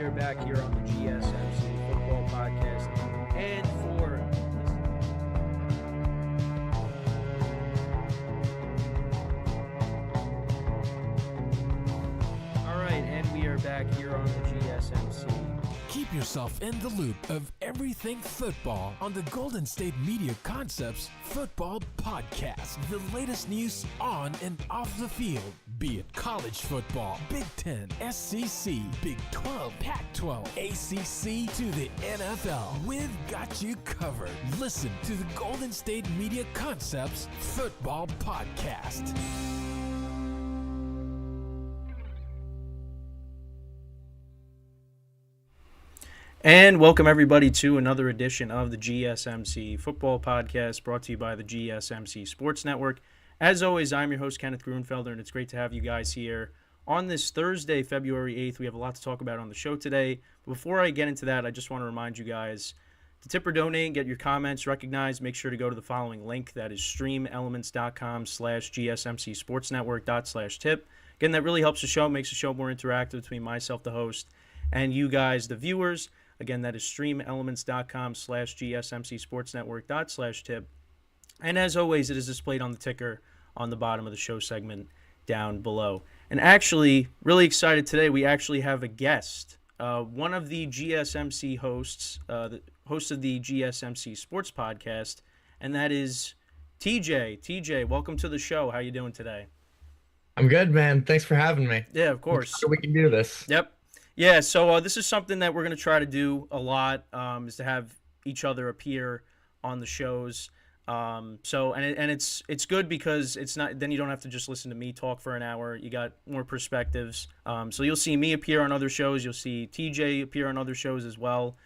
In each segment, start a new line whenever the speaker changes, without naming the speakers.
are back here on the GSMC Football Podcast. And we are back here on the GSMC.
Keep yourself in the loop of everything football on the Golden State Media Concepts Football Podcast. The latest news on and off the field, be it college football, Big Ten, SEC, Big 12, Pac-12, ACC to the NFL. We've got you covered. Listen to the Golden State Media Concepts Football Podcast.
And welcome everybody to another edition of the GSMC Football Podcast, brought to you by the GSMC Sports Network. As always, I'm your host, Kenneth Grunfelder, and it's great to have you guys here on this Thursday, February 8th. We have a lot to talk about on the show today. Before I get into that, I just want to remind you guys to tip or donate, get your comments recognized. Make sure to go to the following link. That is streamelements.com/GSMCSportsNetwork./tip. Again, that really helps the show, makes the show more interactive between myself, the host, and you guys, the viewers. Again, that is streamelements.com/GSMCSportsNetwork./tip. And as always, it is displayed on the ticker on the bottom of the show segment down below. And actually, really excited today, we actually have a guest. One of the GSMC hosts, the host of the GSMC Sports Podcast, and that is TJ. TJ, welcome to the show. How you doing today?
I'm good, man. Thanks for having me.
Yeah, of course.
We can do this.
Yep. Yeah, so this is something that we're going to try to do a lot, is to have each other appear on the shows. It's good because it's not, then you don't have to just listen to me talk for an hour. You got more perspectives. So you'll see me appear on other shows. You'll see TJ appear on other shows as well.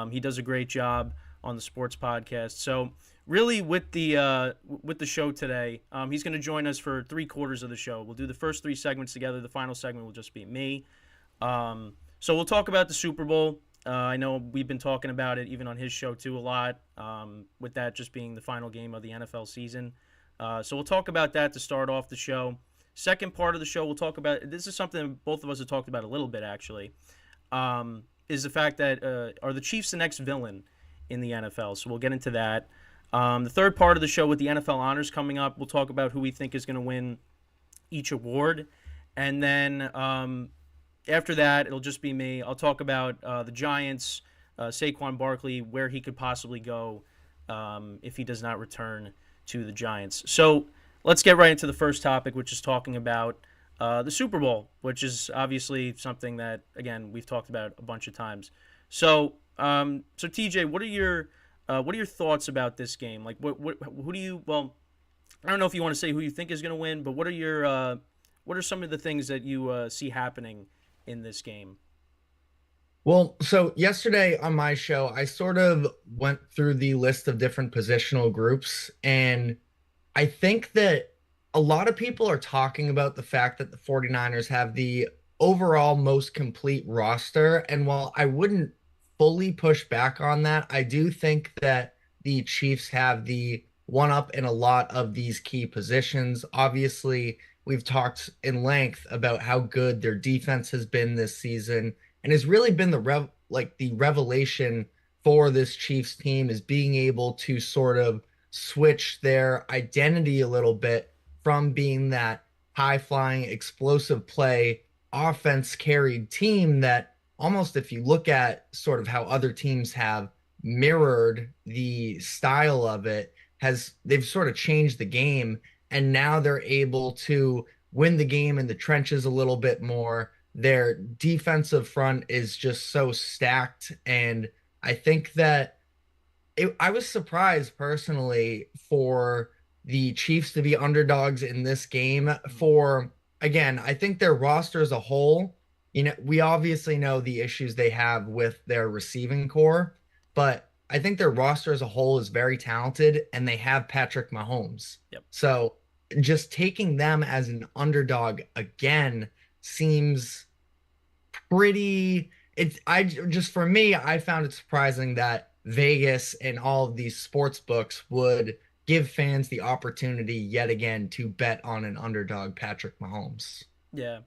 He does a great job on the sports podcast. So really with the show today, he's going to join us for 3/4 of the show. We'll do the first 3 segments together. The final segment will just be me. So we'll talk about the Super Bowl. I know we've been talking about it even on his show too a lot, with that just being the final game of the NFL season. So we'll talk about that to start off the show. Second part of the show, we'll talk about, this is something both of us have talked about a little bit actually, is the fact that are the Chiefs the next villain in the NFL? So we'll get into that. The third part of the show with the NFL honors coming up, we'll talk about who we think is going to win each award. And then after that, it'll just be me. I'll talk about the Giants, Saquon Barkley, where he could possibly go if he does not return to the Giants. So let's get right into the first topic, which is talking about the Super Bowl, which is obviously something that, again, we've talked about a bunch of times. So TJ, what are your thoughts about this game? Like, who do you? Well, I don't know if you want to say who you think is going to win, but what are some of the things that you see happening in this game?
Well, so yesterday on my show, I sort of went through the list of different positional groups, and I think that a lot of people are talking about the fact that the 49ers have the overall most complete roster, and while I wouldn't fully push back on that, I do think that the Chiefs have the one-up in a lot of these key positions. Obviously, we've talked in length about how good their defense has been this season, and has really been the revelation for this Chiefs team is being able to sort of switch their identity a little bit from being that high-flying, explosive play, offense-carried team that almost, if you look at sort of how other teams have mirrored the style of it, they've sort of changed the game. And now they're able to win the game in the trenches a little bit more. Their defensive front is just so stacked. And I think that I was surprised personally for the Chiefs to be underdogs in this game. Again, I think their roster as a whole, we obviously know the issues they have with their receiving core, but I think their roster as a whole is very talented, and they have Patrick Mahomes.
Yep.
So just taking them as an underdog again seems pretty. For me, I found it surprising that Vegas and all of these sports books would give fans the opportunity yet again to bet on an underdog Patrick Mahomes.
Yeah.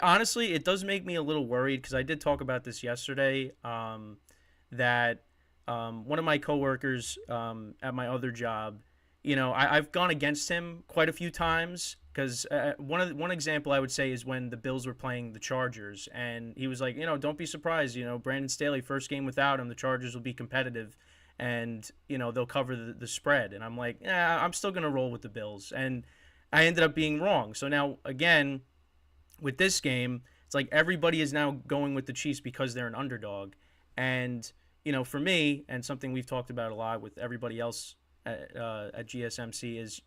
Honestly, it does make me a little worried because I did talk about this yesterday. That one of my coworkers at my other job, I've gone against him quite a few times because one example I would say is when the Bills were playing the Chargers, and he was like, don't be surprised, Brandon Staley, first game without him, the Chargers will be competitive, and they'll cover the spread, and I'm like, yeah, I'm still gonna roll with the Bills, and I ended up being wrong. So now again with this game, it's like everybody is now going with the Chiefs because they're an underdog. And, for me, and something we've talked about a lot with everybody else at GSMC is,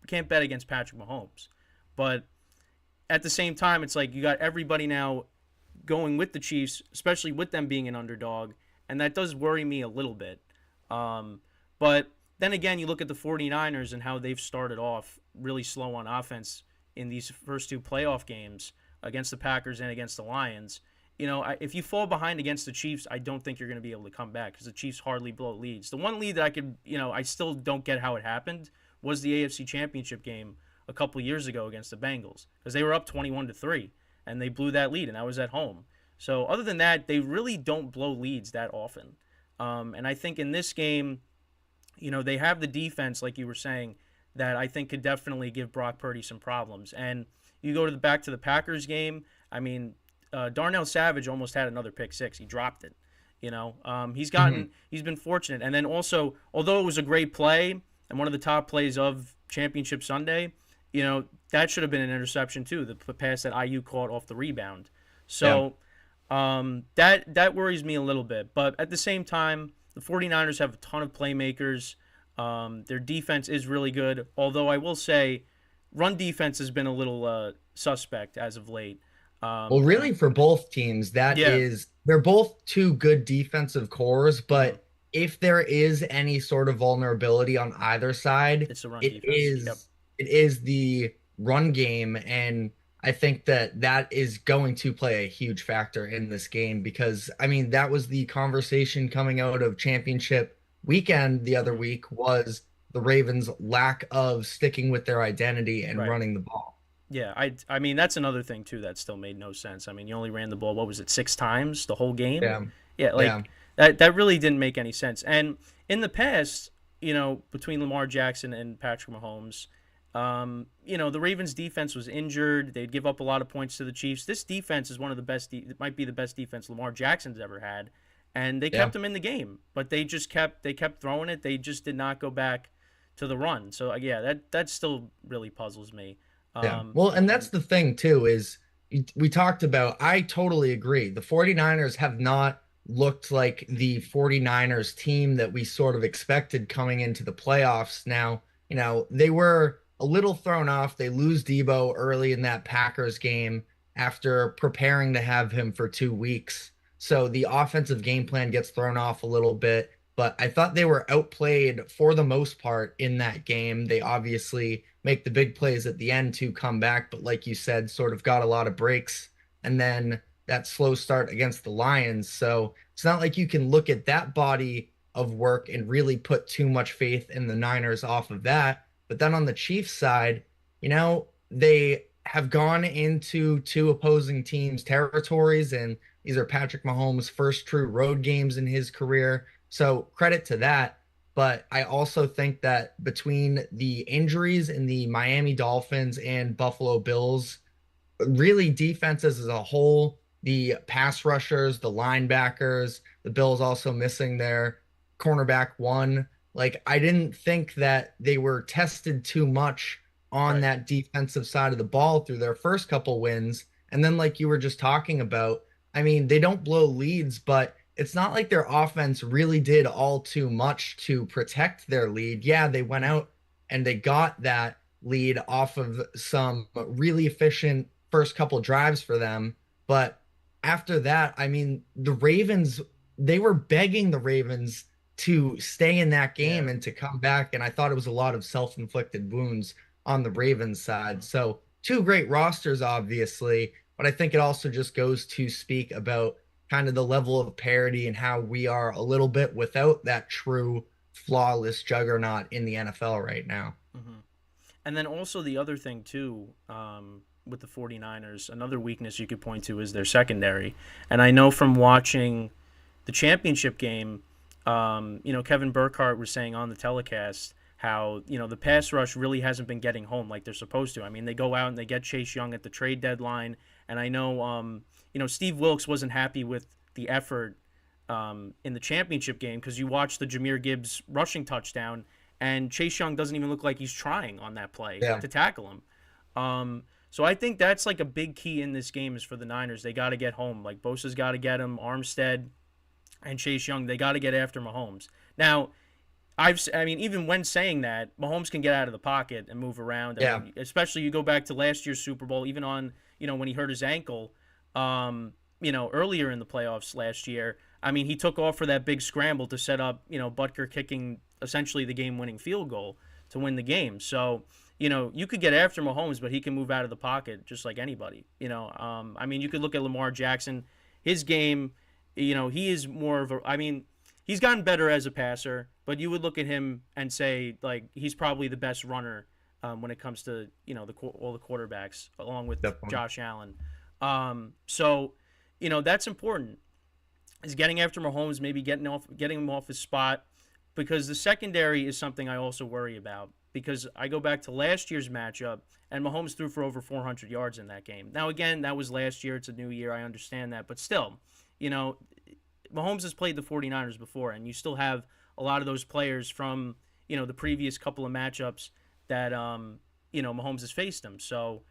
can't bet against Patrick Mahomes. But at the same time, it's like you got everybody now going with the Chiefs, especially with them being an underdog. And that does worry me a little bit. But then again, you look at the 49ers and how they've started off really slow on offense in these first two playoff games against the Packers and against the Lions. If you fall behind against the Chiefs, I don't think you're going to be able to come back because the Chiefs hardly blow leads. The one lead that I still don't get how it happened was the AFC Championship game a couple years ago against the Bengals because they were up 21-3 and they blew that lead, and I was at home. So other than that, they really don't blow leads that often. And I think in this game, they have the defense, like you were saying, that I think could definitely give Brock Purdy some problems. And you go back to the Packers game. I mean, Darnell Savage almost had another pick six. He dropped it. He's been fortunate. And then also, although it was a great play and one of the top plays of Championship Sunday, that should have been an interception too. The pass that IU caught off the rebound. So that worries me a little bit. But at the same time, the 49ers have a ton of playmakers. Their defense is really good, although I will say run defense has been a little suspect as of late.
Well, really for both teams, they're both two good defensive cores, but if there is any sort of vulnerability on either side,
it's a run defense.
It is the run game, and I think that is going to play a huge factor in this game because, I mean, that was the conversation coming out of championship weekend the other week was the Ravens' lack of sticking with their identity and running the ball.
Yeah, I mean, that's another thing, too, that still made no sense. I mean, you only ran the ball, what was it, 6 times the whole game? Yeah, that really didn't make any sense. And in the past, between Lamar Jackson and Patrick Mahomes, the Ravens' defense was injured. They'd give up a lot of points to the Chiefs. This defense is one of the best. It might be the best defense Lamar Jackson's ever had. And they kept him in the game, but they kept throwing it. They just did not go back to the run. So that still really puzzles me.
Well, and that's the thing too, is we talked about, I totally agree. The 49ers have not looked like the 49ers team that we sort of expected coming into the playoffs. Now, they were a little thrown off. They lose Debo early in that Packers game after preparing to have him for 2 weeks. So the offensive game plan gets thrown off a little bit, but I thought they were outplayed for the most part in that game. They obviously make the big plays at the end to come back, but like you said, sort of got a lot of breaks and then that slow start against the Lions. So it's not like you can look at that body of work and really put too much faith in the Niners off of that. But then on the Chiefs side, they have gone into two opposing teams' territories, and these are Patrick Mahomes' first true road games in his career. So credit to that. But I also think that between the injuries in the Miami Dolphins and Buffalo Bills, really defenses as a whole, the pass rushers, the linebackers, the Bills also missing their cornerback one. Like, I didn't think that they were tested too much on that defensive side of the ball through their first couple wins. And then, like you were just talking about, I mean, they don't blow leads, but it's not like their offense really did all too much to protect their lead. Yeah, they went out and they got that lead off of some really efficient first couple drives for them. But after that, I mean, the Ravens, they were begging the Ravens to stay in that game and to come back. And I thought it was a lot of self-inflicted wounds on the Ravens side. So two great rosters, obviously, but I think it also just goes to speak about kind of the level of parity and how we are a little bit without that true flawless juggernaut in the NFL right now.
And then also the other thing too, with the 49ers, another weakness you could point to is their secondary. And I know from watching the championship game, Kevin Burkhardt was saying on the telecast how, the pass rush really hasn't been getting home like they're supposed to. I mean, they go out and they get Chase Young at the trade deadline. And I know, Steve Wilkes wasn't happy with the effort in the championship game because you watch the Jahmyr Gibbs rushing touchdown and Chase Young doesn't even look like he's trying on that play to tackle him. So I think that's like a big key in this game is for the Niners. They got to get home. Like Bosa's got to get him, Armstead and Chase Young, they got to get after Mahomes. Now, even when saying that, Mahomes can get out of the pocket and move around. I mean, especially you go back to last year's Super Bowl, even on, when he hurt his ankle, earlier in the playoffs last year. I mean, he took off for that big scramble to set up, Butker kicking essentially the game-winning field goal to win the game. So, you could get after Mahomes, but he can move out of the pocket just like anybody. You could look at Lamar Jackson. His game, he is more of he's gotten better as a passer, but you would look at him and say, like, he's probably the best runner when it comes to, all the quarterbacks, along with Josh Allen. So, that's important, is getting after Mahomes, maybe getting him off his spot, because the secondary is something I also worry about, because I go back to last year's matchup, and Mahomes threw for over 400 yards in that game. Now, again, that was last year. It's a new year. I understand that. But still, Mahomes has played the 49ers before, and you still have a lot of those players from, the previous couple of matchups that, Mahomes has faced them. So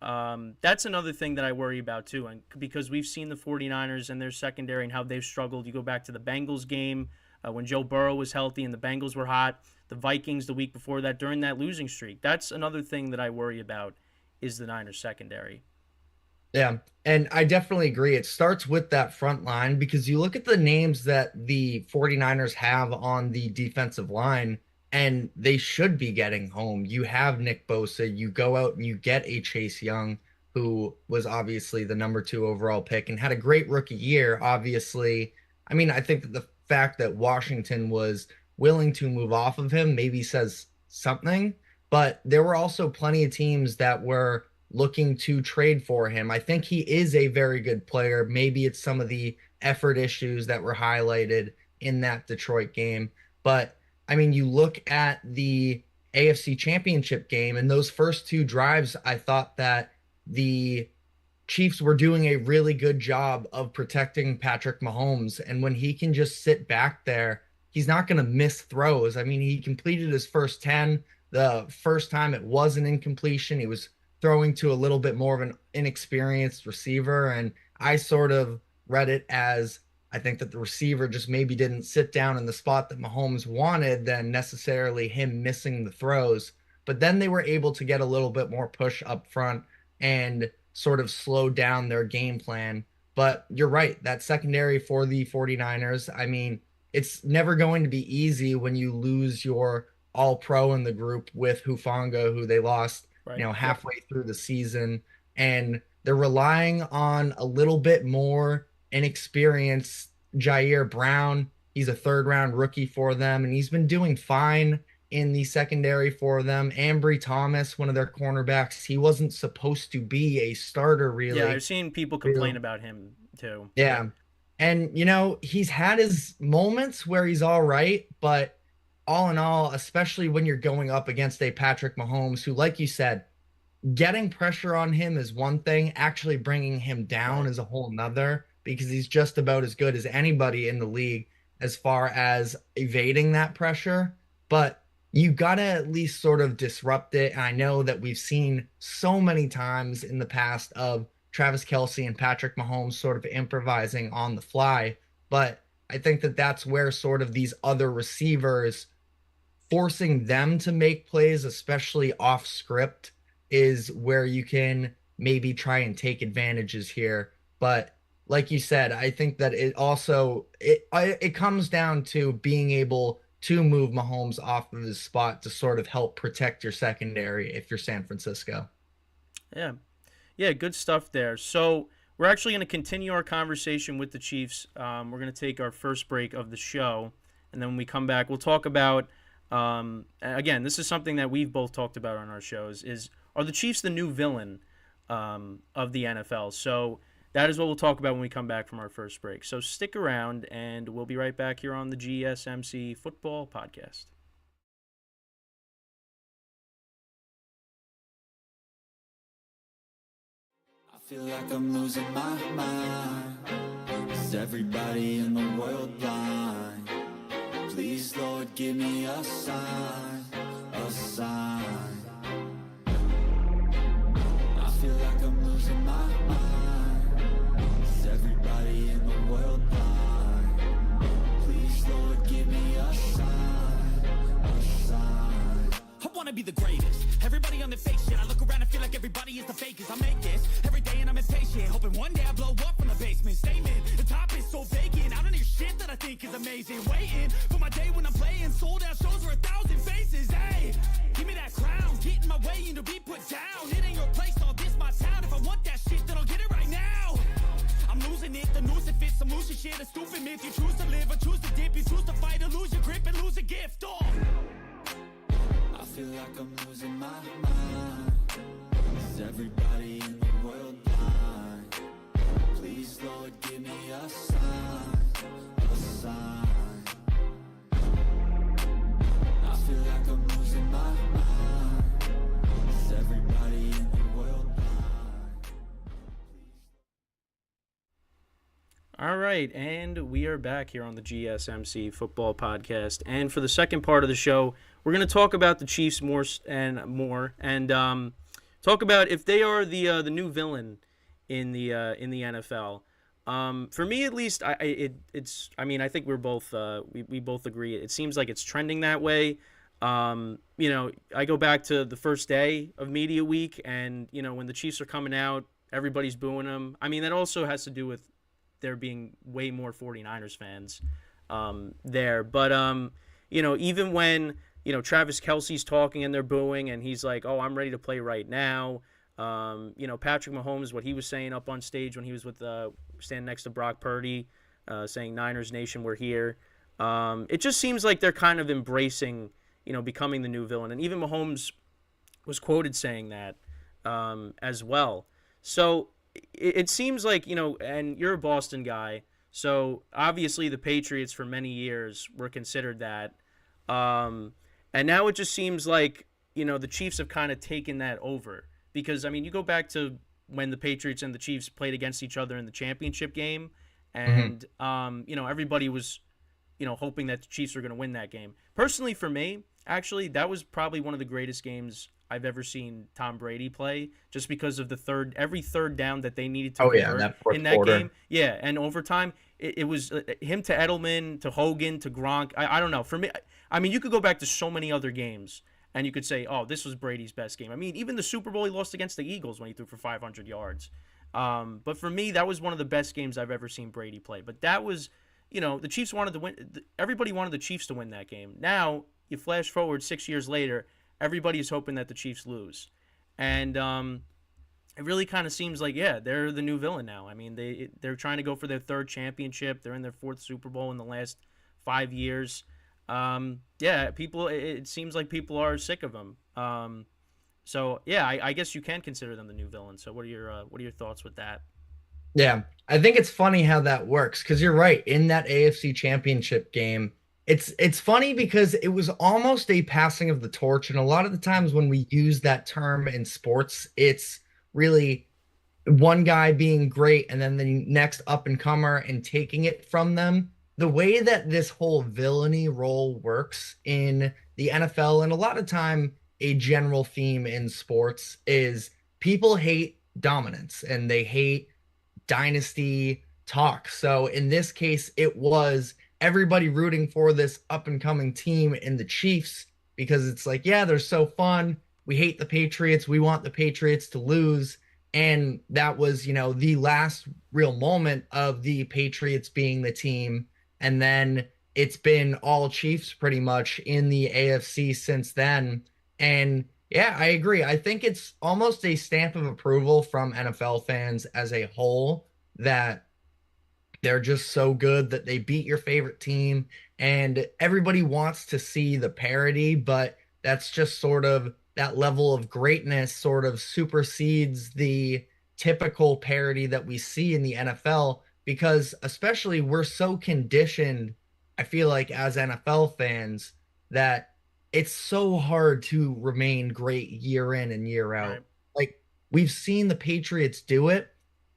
that's another thing that I worry about too. And because we've seen the 49ers and their secondary and how they've struggled. You go back to the Bengals game when Joe Burrow was healthy and the Bengals were hot. The Vikings the week before that during that losing streak. That's another thing that I worry about is the Niners secondary.
Yeah, and I definitely agree. It starts with that front line, because you look at the names that the 49ers have on the defensive line, and they should be getting home. You have Nick Bosa. You go out and you get a Chase Young, who was obviously the number 2 overall pick and had a great rookie year, obviously. I think that the fact that Washington was willing to move off of him maybe says something, but there were also plenty of teams that were looking to trade for him. I think he is a very good player. Maybe it's some of the effort issues that were highlighted in that Detroit game. But you look at the AFC Championship game, and those first 2 drives, I thought that the Chiefs were doing a really good job of protecting Patrick Mahomes. And when he can just sit back there, he's not going to miss throws. He completed his first 10. The first time it was an incompletion. He was throwing to a little bit more of an inexperienced receiver. And I sort of read it as, I think that the receiver just maybe didn't sit down in the spot that Mahomes wanted than necessarily him missing the throws. But then they were able to get a little bit more push up front and sort of slow down their game plan. But you're right, that secondary for the 49ers, it's never going to be easy when you lose your all-pro in the group with Hufanga, who they lost halfway through the season, and they're relying on a little bit more inexperienced Jair Brown. He's a 3rd-round rookie for them, and he's been doing fine in the secondary for them. Ambry Thomas, one of their cornerbacks, he wasn't supposed to be a starter, really.
Yeah, I've seen people complain about him too.
Yeah. And, he's had his moments where he's all right, but all in all, especially when you're going up against a Patrick Mahomes, who, like you said, getting pressure on him is one thing, actually bringing him down is a whole nother, because he's just about as good as anybody in the league as far as evading that pressure. But you got to at least sort of disrupt it. And I know that we've seen so many times in the past of Travis Kelce and Patrick Mahomes sort of improvising on the fly. But I think that that's where sort of these other receivers, forcing them to make plays, especially off script, is where you can maybe try and take advantages here. But like you said, I think that it also, it comes down to being able to move Mahomes off of his spot to sort of help protect your secondary if you're San Francisco.
Yeah, good stuff there. So we're actually going to continue our conversation with the Chiefs. We're going to take our first break of the show, and then when we come back, we'll talk about, again, this is something that we've both talked about on our shows, are the Chiefs the new villain? of the NFL. So that is what we'll talk about when we come back from our first break. So stick around, and we'll be right back here on the GSMC Football Podcast.
I feel like I'm losing my mind. Is everybody in the world blind? Please, Lord, give me a sign, a sign. I feel like I'm losing my mind. Is everybody in the world blind? Please, Lord, give me a sign, a sign.
I wanna be the greatest. Everybody on the fake shit. I look around and feel like everybody is the fakest. I make this every day and I'm impatient, hoping one day I blow up from the basement. Statement, the top is so vacant. I don't hear shit that I think is amazing. Waiting for my day when I'm playing sold out shows for 1,000 faces. Hey, give me that crown, get in my way and to be put down. It ain't your place, all this my town. If I want that shit, then I'll get it right now. I'm losing it, the noose it fits. I'm losing shit, a stupid myth. You choose to live or choose to dip. You choose to fight or lose your grip and lose a gift. Oh,
I feel like I'm losing my mind. Is everybody in the world blind? Please, Lord, give me a sign, a sign. I feel like I'm losing my mind. Is everybody in the world blind?
All right, and we are back here on the GSMC Football Podcast. And for the second part of the show, we're going to talk about the Chiefs more, and talk about if they are the new villain in the NFL. For me, at least, I think we're both we both agree. It seems like it's trending that way. I go back to the first day of media week, and when the Chiefs are coming out, everybody's booing them. I mean, that also has to do with there being way more 49ers fans there. But even when Travis Kelce's talking and they're booing, and he's like, "Oh, I'm ready to play right now." Patrick Mahomes, what he was saying up on stage when he was with standing next to Brock Purdy, saying "Niners Nation, we're here." It just seems like they're kind of embracing, becoming the new villain, and even Mahomes was quoted saying that as well. So it seems like and you're a Boston guy, so obviously the Patriots for many years were considered that. And now it just seems like, the Chiefs have kind of taken that over. Because, you go back to when the Patriots and the Chiefs played against each other in the championship game. And, everybody was, hoping that the Chiefs were going to win that game. Personally, for me, actually, that was probably one of the greatest games I've ever seen Tom Brady play. Just because of every third down that they needed to convert in that game. Yeah, and overtime, it was him to Edelman, to Hogan, to Gronk. I don't know. For me, you could go back to so many other games, and you could say, oh, this was Brady's best game. Even the Super Bowl he lost against the Eagles when he threw for 500 yards. But for me, that was one of the best games I've ever seen Brady play. But that was, the Chiefs wanted to win. Everybody wanted the Chiefs to win that game. Now, you flash forward 6 years later, everybody is hoping that the Chiefs lose. And it really kind of seems like, they're the new villain now. They're trying to go for their third championship. They're in their fourth Super Bowl in the last 5 years. It seems like people are sick of them. I guess you can consider them the new villain. So what are your thoughts with that?
Yeah, I think it's funny how that works, because you're right. In that AFC Championship game, it's funny because it was almost a passing of the torch, and a lot of the times when we use that term in sports, it's really one guy being great and then the next up and comer and taking it from them. The way that this whole villainy role works in the NFL, and a lot of time a general theme in sports, is people hate dominance and they hate dynasty talk. So in this case, it was everybody rooting for this up and coming team in the Chiefs, because it's like, yeah, they're so fun. We hate the Patriots. We want the Patriots to lose. And that was, the last real moment of the Patriots being the team. And then it's been all Chiefs pretty much in the AFC since then. And yeah, I agree. I think it's almost a stamp of approval from NFL fans as a whole that they're just so good that they beat your favorite team. And everybody wants to see the parody, but that's just sort of that level of greatness sort of supersedes the typical parity that we see in the NFL, because especially we're so conditioned, I feel like, as NFL fans, that it's so hard to remain great year in and year out.
Right.
Like, we've seen the Patriots do it,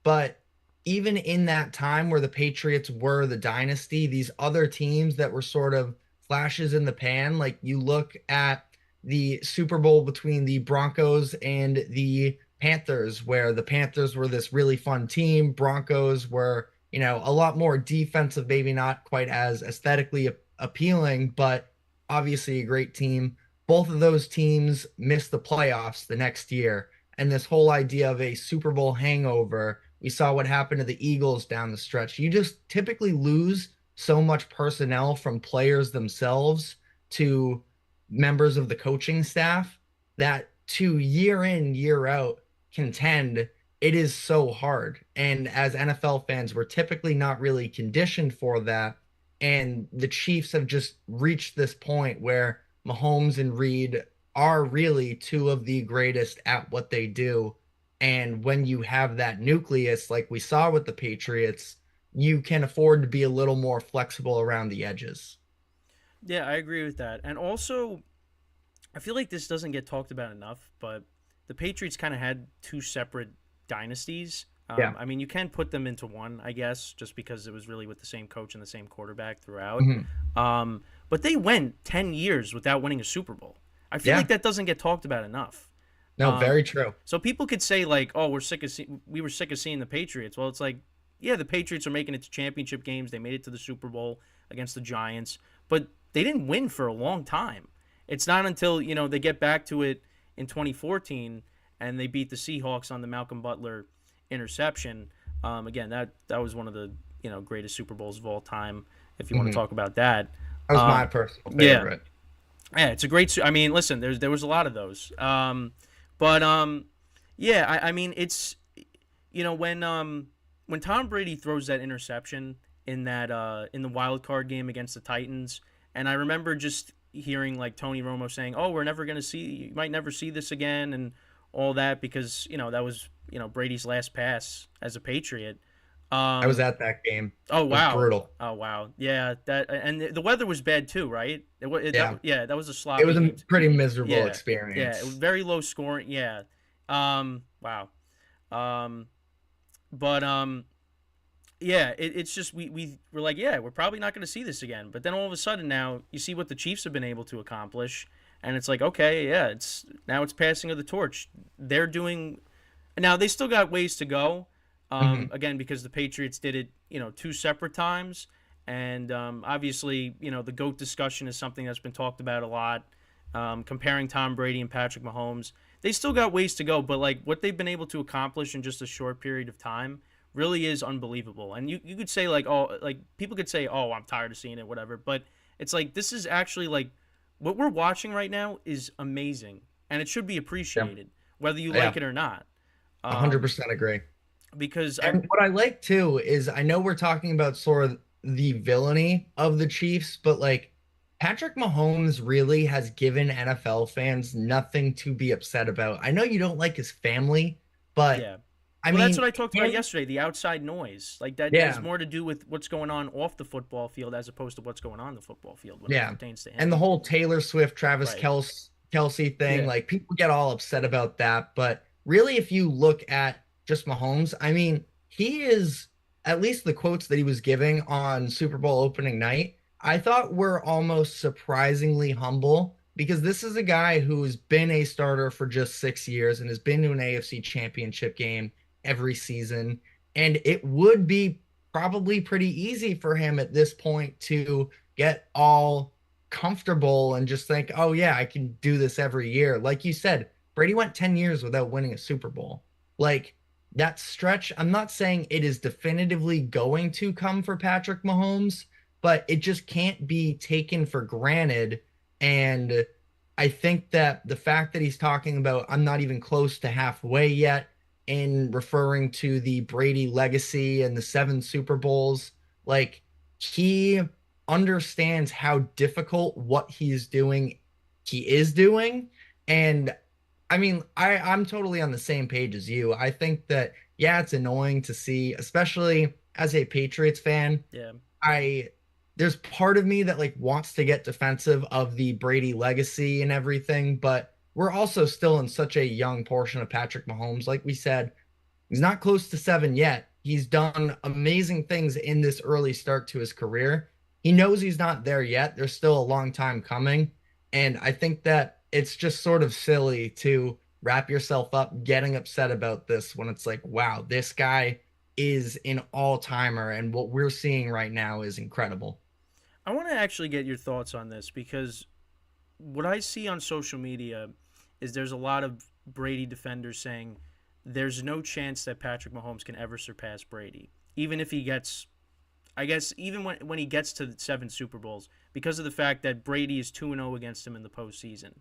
but even in that time where the Patriots were the dynasty, these other teams that were sort of flashes in the pan, like you look at the Super Bowl between the Broncos and the Panthers, where the Panthers were this really fun team. Broncos were, a lot more defensive, maybe not quite as aesthetically appealing, but obviously a great team. Both of those teams missed the playoffs the next year. And this whole idea of a Super Bowl hangover, we saw what happened to the Eagles down the stretch. You just typically lose so much personnel, from players themselves to members of the coaching staff, that to year in, year out contend, it is so hard. And as NFL fans, we're typically not really conditioned for that. And the Chiefs have just reached this point where Mahomes and Reed are really two of the greatest at what they do. And when you have that nucleus, like we saw with the Patriots, you can afford to be a little more flexible around the edges.
Yeah, I agree with that. And also, I feel like this doesn't get talked about enough, but the Patriots kind of had two separate dynasties.
Yeah.
I mean, you can put them into one, I guess, just because it was really with the same coach and the same quarterback throughout. But they went 10 years without winning a Super Bowl. I feel like that doesn't get talked about enough.
No, very true.
So people could say, like, oh, we were sick of seeing the Patriots. Well, it's like, yeah, the Patriots are making it to championship games. They made it to the Super Bowl against the Giants, but they didn't win for a long time. It's not until, they get back to it in 2014 and they beat the Seahawks on the Malcolm Butler interception. Again, that was one of the, greatest Super Bowls of all time, if you want to talk about that.
That was my personal favorite.
Yeah, it's a great. I mean, listen, there was a lot of those. I mean, it's, when Tom Brady throws that interception in that in the wild card game against the Titans, and I remember just hearing like Tony Romo saying, "Oh, you might never see this again," and all that, because that was Brady's last pass as a Patriot.
I was at that game.
Oh, wow.
It was brutal.
Oh, wow. Yeah, and the weather was bad too, right? That was a sloppy.
It was a
game.
pretty miserable experience.
Yeah, it was very low scoring. Yeah. Wow. It's just we were like, yeah, we're probably not going to see this again. But then all of a sudden now you see what the Chiefs have been able to accomplish, and it's like, okay, yeah, it's passing of the torch. They're doing now. They still got ways to go. Again, because the Patriots did it, two separate times. And obviously, the GOAT discussion is something that's been talked about a lot, comparing Tom Brady and Patrick Mahomes. They still got ways to go, but like what they've been able to accomplish in just a short period of time really is unbelievable. And you could say like, oh, like people could say, oh, I'm tired of seeing it, whatever. But it's like, this is actually like what we're watching right now is amazing, and it should be appreciated, whether you like it or not.
100% agree.
Because
what I like too is, I know we're talking about sort of the villainy of the Chiefs, but like Patrick Mahomes really has given NFL fans nothing to be upset about. I know you don't like his family, but
yeah.
I mean,
that's what I talked about yesterday, the outside noise. Like that has more to do with what's going on off the football field as opposed to what's going on the football field when it pertains to him.
And the whole Taylor Swift, Travis Kelce thing, like people get all upset about that. But really, if you look at just Mahomes, I mean, he is, at least the quotes that he was giving on Super Bowl opening night, I thought were almost surprisingly humble, because this is a guy who's been a starter for just 6 years and has been to an AFC championship game every season. And it would be probably pretty easy for him at this point to get all comfortable and just think, oh yeah, I can do this every year. Like you said, Brady went 10 years without winning a Super Bowl. Like, that stretch, I'm not saying it is definitively going to come for Patrick Mahomes, but it just can't be taken for granted. And I think that the fact that he's talking about, I'm not even close to halfway yet, in referring to the Brady legacy and the 7 Super Bowls, like, he understands how difficult what he is doing. And I mean, I'm totally on the same page as you. I think that, yeah, it's annoying to see, especially as a Patriots fan.
Yeah.
There's part of me that like wants to get defensive of the Brady legacy and everything, but we're also still in such a young portion of Patrick Mahomes. Like we said, he's not close to 7 yet. He's done amazing things in this early start to his career. He knows he's not there yet. There's still a long time coming. And I think that it's just sort of silly to wrap yourself up getting upset about this when it's like, wow, this guy is an all-timer, and what we're seeing right now is incredible.
I want to actually get your thoughts on this because what I see on social media is there's a lot of Brady defenders saying there's no chance that Patrick Mahomes can ever surpass Brady, even if he gets, I guess, even when he gets to 7 Super Bowls, because of the fact that Brady is 2-0 against him in the postseason.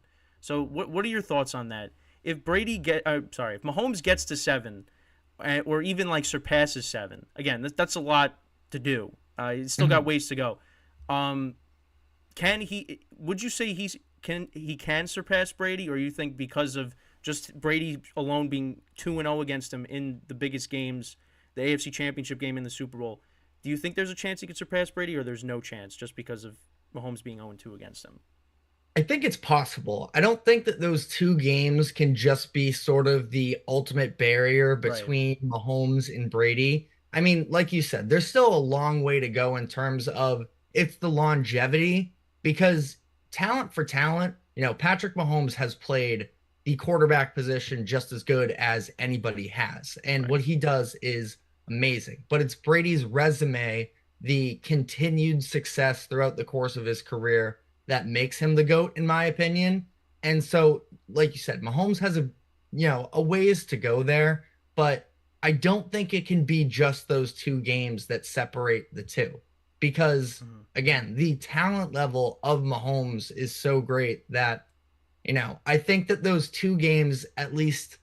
So what are your thoughts on that? If if Mahomes gets to 7, or even like surpasses 7, again, that's a lot to do. He's still got ways to go. Would you say he can surpass Brady, or you think because of just Brady alone being 2-0 against him in the biggest games, the AFC Championship game in the Super Bowl, do you think there's a chance he could surpass Brady, or there's no chance just because of Mahomes being 0-2 against him?
I think it's possible. I don't think that those 2 games can just be sort of the ultimate barrier between Mahomes and Brady. I mean, like you said, there's still a long way to go in terms of it's the longevity, because talent for talent, Patrick Mahomes has played the quarterback position just as good as anybody has. And what he does is amazing. But it's Brady's resume, the continued success throughout the course of his career, that makes him the GOAT, in my opinion. And so, like you said, Mahomes has a ways to go there, but I don't think it can be just those 2 games that separate the two, because again, the talent level of Mahomes is so great that, I think that those 2 games at least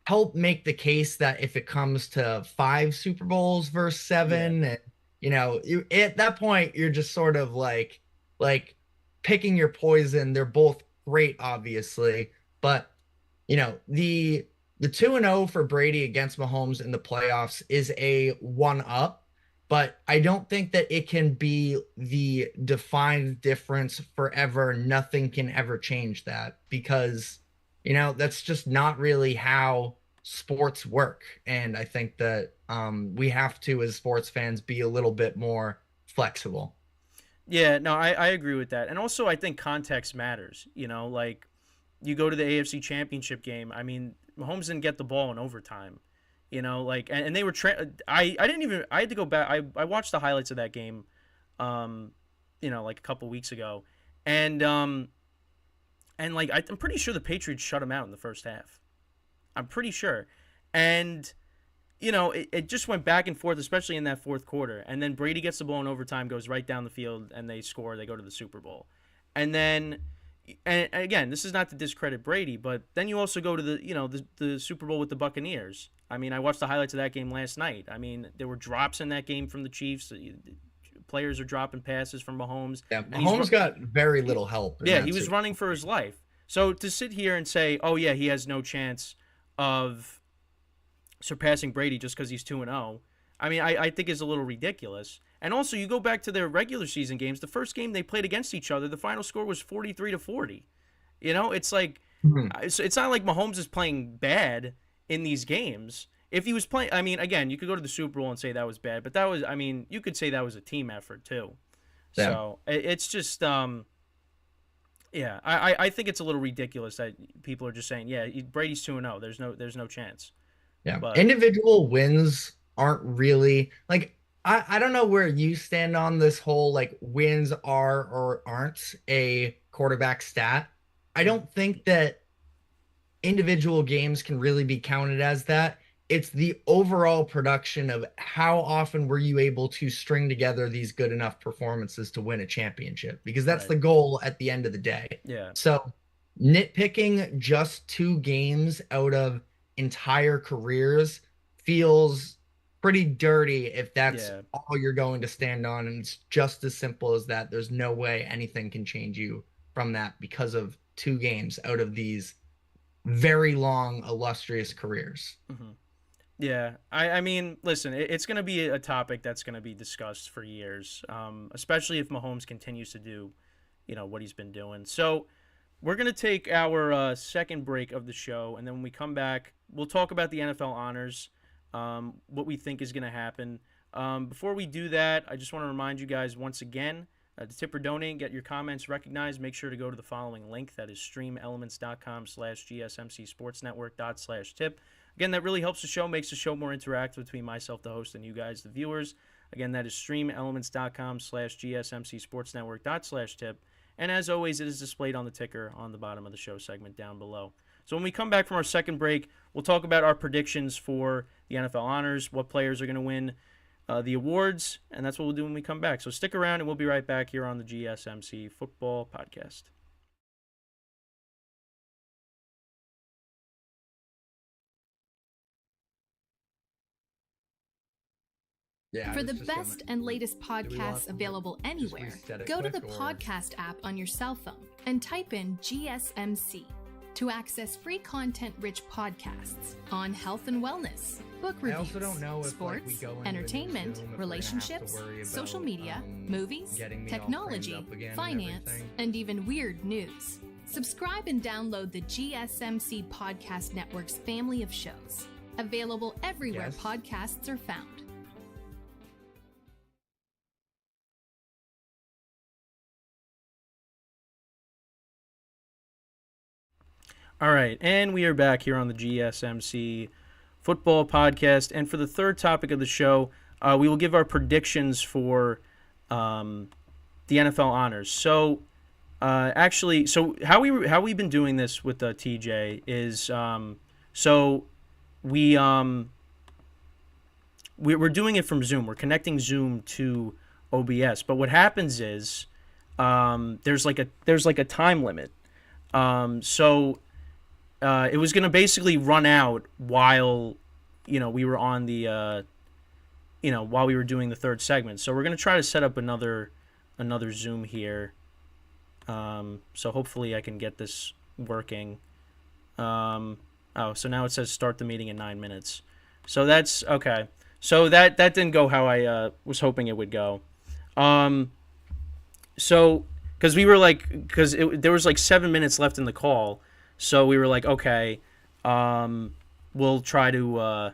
help make the case that if it comes to 5 Super Bowls versus 7, and you at that point you're just sort of like picking your poison. They're both great, obviously, but the 2-0 for Brady against Mahomes in the playoffs is a 1-up, but I don't think that it can be the defined difference forever. Nothing can ever change that, because that's just not really how sports work. And I think that we have to, as sports fans, be a little bit more flexible.
Yeah, no, I agree with that. And also, I think context matters. Like you go to the AFC Championship game. I mean, Mahomes didn't get the ball in overtime. And they were I had to go back. I watched the highlights of that game, like a couple weeks ago, and like I'm pretty sure the Patriots shut him out in the first half. I'm pretty sure, and it just went back and forth, especially in that fourth quarter. And then Brady gets the ball in overtime, goes right down the field, and they score. They go to the Super Bowl. And then, and again, this is not to discredit Brady, but then you also go to the Super Bowl with the Buccaneers. I mean, I watched the highlights of that game last night. I mean, there were drops in that game from the Chiefs. Players are dropping passes from Mahomes.
Yeah, Mahomes got very little help.
Yeah, he was running for his life. So to sit here and say, oh, yeah, he has no chance of surpassing Brady just because he's 2-0, I mean, I think is a little ridiculous. And also, you go back to their regular season games. The first game they played against each other, the final score was 43-40. It's like it's not like Mahomes is playing bad in these games. If he was playing, I mean, again, you could go to the Super Bowl and say that was bad, but that was, I mean, you could say that was a team effort too. Yeah. So it's just, yeah, I think it's a little ridiculous that people are just saying, yeah, Brady's 2-0. There's no chance.
Yeah,
but
individual wins aren't really like, I don't know where you stand on this whole like wins are or aren't a quarterback stat. I don't think that individual games can really be counted as that. It's the overall production of how often were you able to string together these good enough performances to win a championship, because that's the goal at the end of the day.
Yeah.
So nitpicking just 2 games out of entire careers feels pretty dirty if that's all you're going to stand on. And it's just as simple as that. There's no way anything can change you from that because of 2 games out of these very long, illustrious careers.
Mm-hmm. Yeah, I mean, listen, it's going to be a topic that's going to be discussed for years, especially if Mahomes continues to do, what he's been doing. So we're going to take our second break of the show, and then when we come back, we'll talk about the NFL honors, what we think is going to happen. Before we do that, I just want to remind you guys once again, to tip or donate, get your comments recognized, make sure to go to the following link. That is streamelements.com/GSMCSportsNetwork./tip. Again, that really helps the show, makes the show more interactive between myself, the host, and you guys, the viewers. Again, that is streamelements.com/GSMCSportsNetwork./tip. And as always, it is displayed on the ticker on the bottom of the show segment down below. So when we come back from our second break, we'll talk about our predictions for the NFL honors, what players are going to win the awards, and that's what we'll do when we come back. So stick around, and we'll be right back here on the GSMC Football Podcast.
For the best and latest podcasts available anywhere, go to the podcast app on your cell phone and type in GSMC to access free content-rich podcasts on health and wellness, book reviews, sports, entertainment, relationships, social media, movies, technology, finance, and even weird news. Subscribe and download the GSMC Podcast Network's family of shows, available everywhere podcasts are found.
All right, and we are back here on the GSMC Football Podcast. And for the third topic of the show, we will give our predictions for the NFL honors. So, how we've been doing this with TJ is, we're doing it from Zoom. We're connecting Zoom to OBS. But what happens is, there's like a time limit. It was going to basically run out while, we were on the, while we were doing the third segment. So we're going to try to set up another Zoom here. So hopefully I can get this working. So now it says start the meeting in 9 minutes. So that's okay. So that didn't go how I was hoping it would go. So because there was like 7 minutes left in the call. So we were like, okay, we'll try to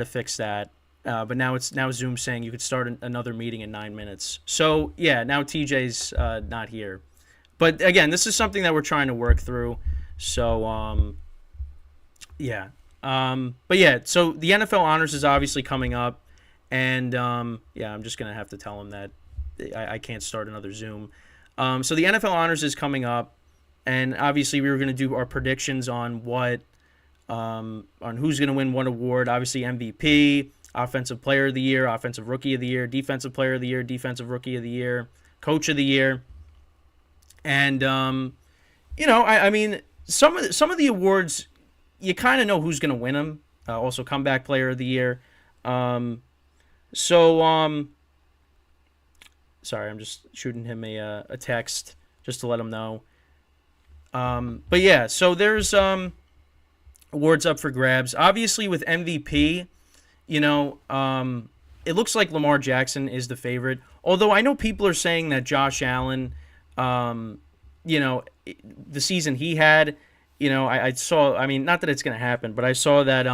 fix that. But now Zoom's saying you could start another meeting in 9 minutes. So yeah, now TJ's not here. But again, this is something that we're trying to work through. So yeah. But yeah, so the NFL honors is obviously coming up, and I'm just gonna have to tell him that I can't start another Zoom. So the NFL honors is coming up. And obviously, we were going to do our predictions on on who's going to win what award. Obviously, MVP, Offensive Player of the Year, Offensive Rookie of the Year, Defensive Player of the Year, Defensive Rookie of the Year, Coach of the Year. And I mean, some of the awards, you kind of know who's going to win them. Also, Comeback Player of the Year. Sorry, I'm just shooting him a text just to let him know. But yeah, so there's awards up for grabs. Obviously, with MVP, it looks like Lamar Jackson is the favorite. Although I know people are saying that Josh Allen, the season he had, I saw. I mean, not that it's gonna happen, but I saw that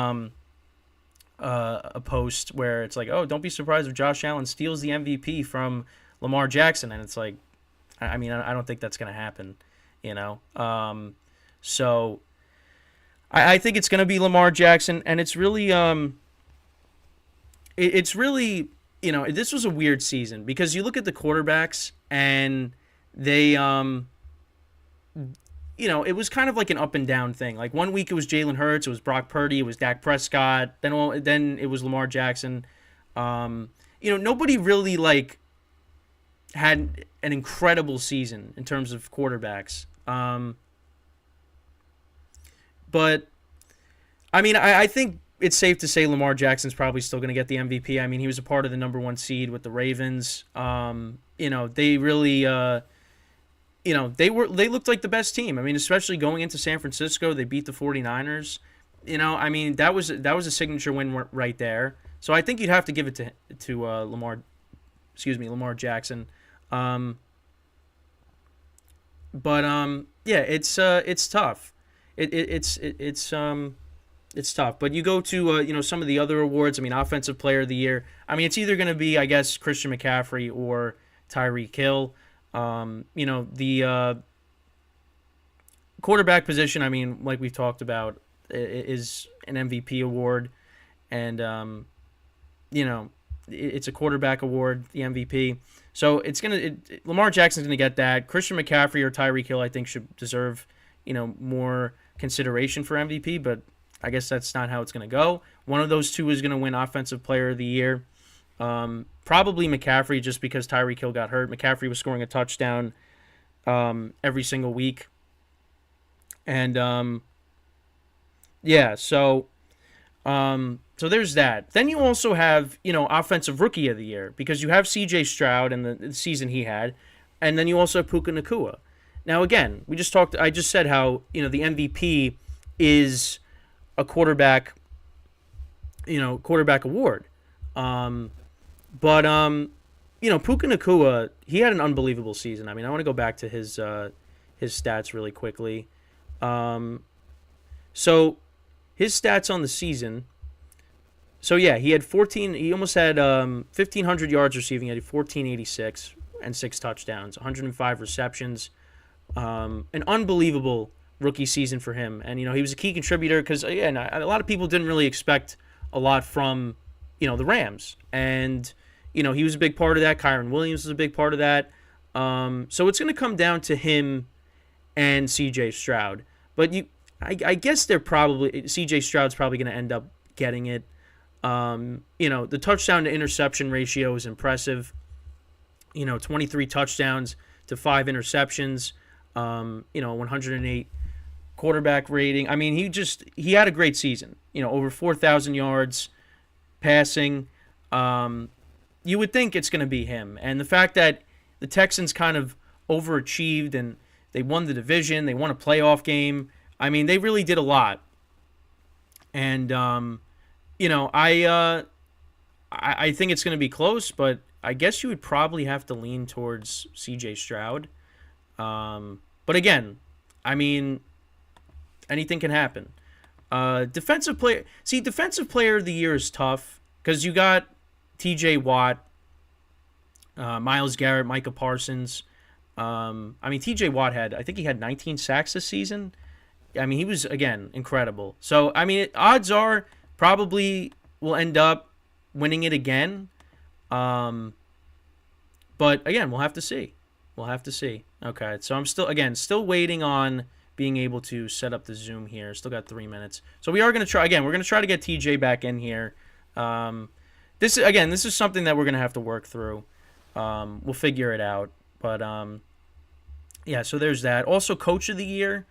a post where it's like, oh, don't be surprised if Josh Allen steals the MVP from Lamar Jackson, and it's like, I mean, I don't think that's gonna happen. So I think it's going to be Lamar Jackson, and it's really, this was a weird season because you look at the quarterbacks and they, it was kind of like an up and down thing. Like 1 week it was Jalen Hurts, it was Brock Purdy, it was Dak Prescott, then it was Lamar Jackson. Nobody really had an incredible season in terms of quarterbacks. But I mean, I think it's safe to say Lamar Jackson's probably still going to get the MVP. I mean, he was a part of the number 1 seed with the Ravens. They really, they looked like the best team. I mean, especially going into San Francisco, they beat the 49ers. I mean, that was a signature win right there. So I think you'd have to give it to Lamar Jackson. Yeah, it's tough. It's tough. But you go to some of the other awards. I mean, Offensive Player of the Year. I mean, it's either going to be, I guess, Christian McCaffrey or Tyreek Hill. The quarterback position, I mean, like we've talked about, is an MVP award, and it's a quarterback award, the MVP. So Lamar Jackson's gonna get that. Christian McCaffrey or Tyreek Hill, I think, should deserve more consideration for MVP, but I guess that's not how it's gonna go. One of those two is gonna win Offensive Player of the Year. Probably McCaffrey, just because Tyreek Hill got hurt. McCaffrey was scoring a touchdown every single week. And so there's that. Then you also have, Offensive Rookie of the Year, because you have CJ Stroud and the season he had, and then you also have Puka Nacua. Now, again, I just said how, the MVP is a quarterback award. But Puka Nacua, he had an unbelievable season. I mean, I want to go back to his stats really quickly. So his stats on the season. So yeah, he had 14. He almost had 1,500 yards receiving. He had 1,486 and 6 touchdowns, 105 receptions. An unbelievable rookie season for him. And he was a key contributor because, again, a lot of people didn't really expect a lot from the Rams, and he was a big part of that. Kyron Williams was a big part of that. So it's going to come down to him and C.J. Stroud. But I guess C.J. Stroud's probably going to end up getting it. The touchdown to interception ratio is impressive. 23 touchdowns to 5 interceptions. 108 quarterback rating. I mean, he had a great season. Over 4,000 yards passing. You would think it's going to be him. And the fact that the Texans kind of overachieved and they won the division, they won a playoff game. I mean, they really did a lot. And I think it's going to be close, but I guess you would probably have to lean towards CJ Stroud. But again, I mean, anything can happen. Defensive player of the year is tough because you got TJ Watt, Myles Garrett, Micah Parsons. I mean, TJ Watt I think he had 19 sacks this season. I mean, he was, again, incredible. So, I mean, odds are probably will end up winning it again. But again, we'll have to see. Okay, so I'm still waiting on being able to set up the Zoom here. Still got 3 minutes. So we are going to try, again, we're going to try to get TJ back in here. This is something that we're going to have to work through. We'll figure it out. But, yeah, so there's that. Also, Coach of the Year.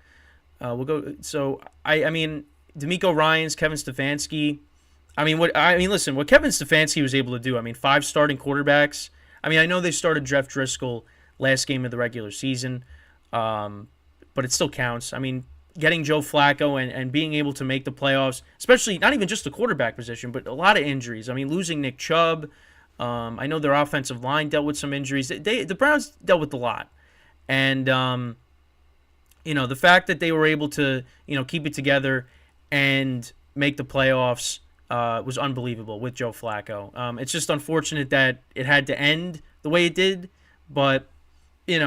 We'll go. So, I mean, D'Amico Ryans, Kevin Stefanski. Listen, what Kevin Stefanski was able to do, 5 starting quarterbacks. I know they started Jeff Driscoll last game of the regular season, but it still counts. Getting Joe Flacco and being able to make the playoffs, especially not even just the quarterback position, but a lot of injuries. Losing Nick Chubb. I know their offensive line dealt with some injuries. The Browns dealt with a lot. And, the fact that they were able to, keep it together and make the playoffs was unbelievable with Joe Flacco. It's just unfortunate that it had to end the way it did, but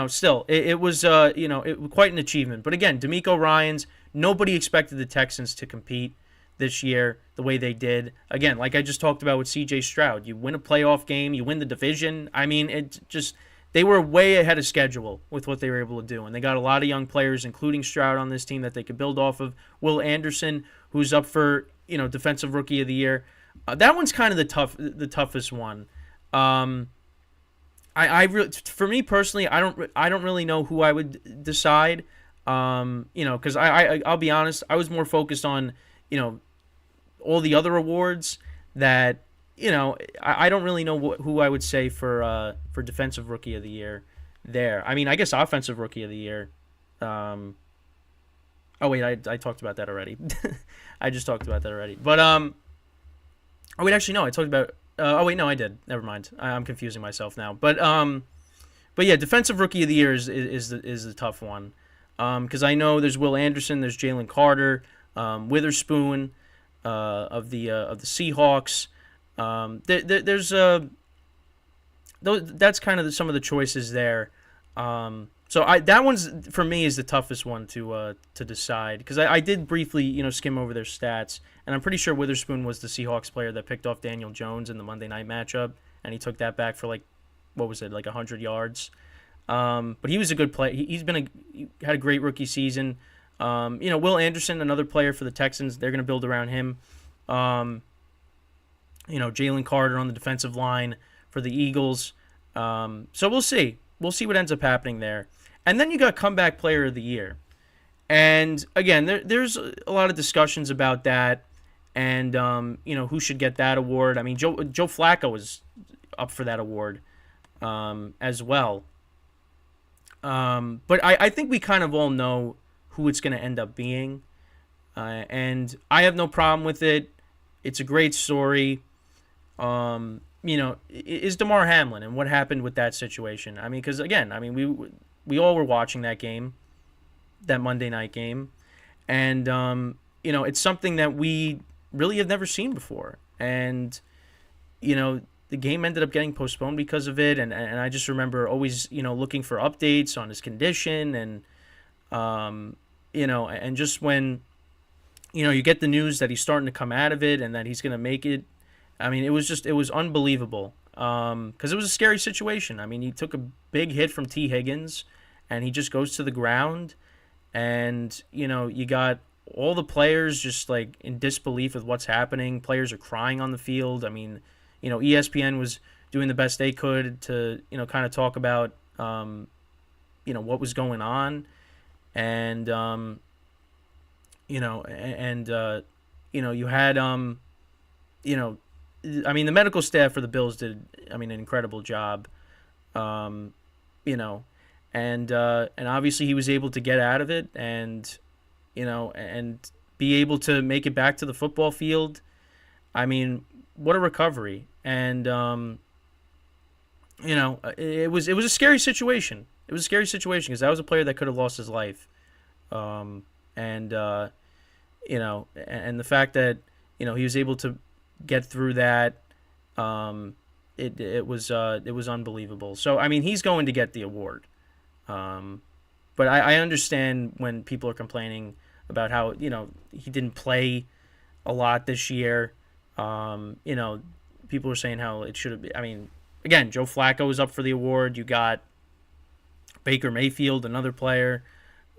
still, it was quite an achievement. But again, D'Amico Ryans, nobody expected the Texans to compete this year the way they did. Again, like I just talked about with C.J. Stroud, you win a playoff game, you win the division. They were way ahead of schedule with what they were able to do, and they got a lot of young players, including Stroud, on this team that they could build off of. Will Anderson, who's up for Defensive Rookie of the Year, that one's kind of the toughest one. For me personally, I don't really know who I would decide. Because I'll be honest, I was more focused on all the other awards that I don't really know who I would say for Defensive Rookie of the Year. there. I mean, I guess offensive rookie of the year. Oh wait, I talked about that already. I just talked about that already. But oh wait, actually no, I talked about. Oh wait, no, I did. Never mind. I'm confusing myself now. But yeah, defensive rookie of the year is the tough one. Because I know there's Will Anderson, there's Jalen Carter, Witherspoon of the Seahawks. That's kind of some of the choices there. So that one's for me is the toughest one to decide, because I did briefly skim over their stats, and I'm pretty sure Witherspoon was the Seahawks player that picked off Daniel Jones in the Monday night matchup, and he took that back for like 100 yards. But he was a good player. He had a great rookie season. Will Anderson, another player for the Texans, they're going to build around him. Jalen Carter on the defensive line for the Eagles. So we'll see. We'll see what ends up happening there. And then you got comeback player of the year. And again, there's a lot of discussions about that, and who should get that award. I mean, Joe Flacco was up for that award as well. But I think we kind of all know who it's going to end up being. And I have no problem with it. It's a great story. Is Damar Hamlin and what happened with that situation. I mean, because again, we all were watching that game, that Monday night game. And, it's something that we really have never seen before. And, the game ended up getting postponed because of it, and I just remember always, looking for updates on his condition, and, and just when, you get the news that he's starting to come out of it and that he's going to make it, I mean, it was unbelievable, because it was a scary situation. I mean, he took a big hit from T. Higgins, and he just goes to the ground, and, you got all the players just, like, in disbelief with what's happening. Players are crying on the field. I mean, ESPN was doing the best they could to, kind of talk about, what was going on. And, you had, the medical staff for the Bills did, an incredible job, and obviously he was able to get out of it and, and be able to make it back to the football field. I mean, what a recovery. And, it was a scary situation. It was a scary situation because that was a player that could have lost his life. And the fact that, he was able to get through that, it was unbelievable. So, I mean, he's going to get the award. But I understand when people are complaining about how, he didn't play a lot this year. People are saying how it should have been. I mean, again, Joe Flacco is up for the award. You got Baker Mayfield, another player,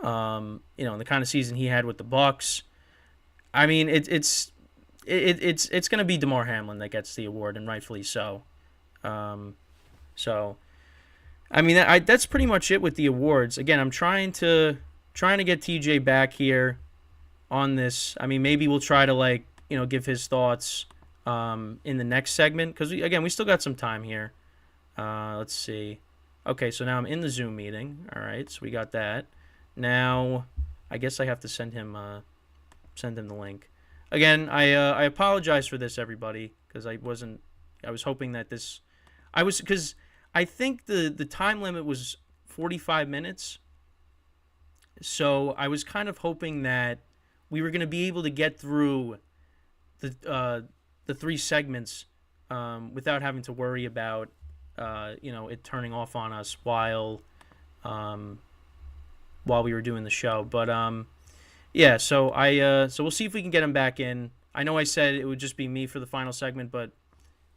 the kind of season he had with the Bucs. I mean, it's going to be Damar Hamlin that gets the award, and rightfully so. So, I mean, that's pretty much it with the awards. Again, I'm trying to get TJ back here on this. I mean, maybe we'll try to give his thoughts in the next segment, because we still got some time here. Let's see. Okay, so now I'm in the Zoom meeting. All right, so we got that. Now, I guess I have to send him the link. Again, I apologize for this, everybody, because I was hoping that because I think the time limit was 45 minutes. So I was kind of hoping that we were going to be able to get through the 3 segments without having to worry about it turning off on us while we were doing the show. But yeah, so we'll see if we can get him back in. I know I said it would just be me for the final segment, but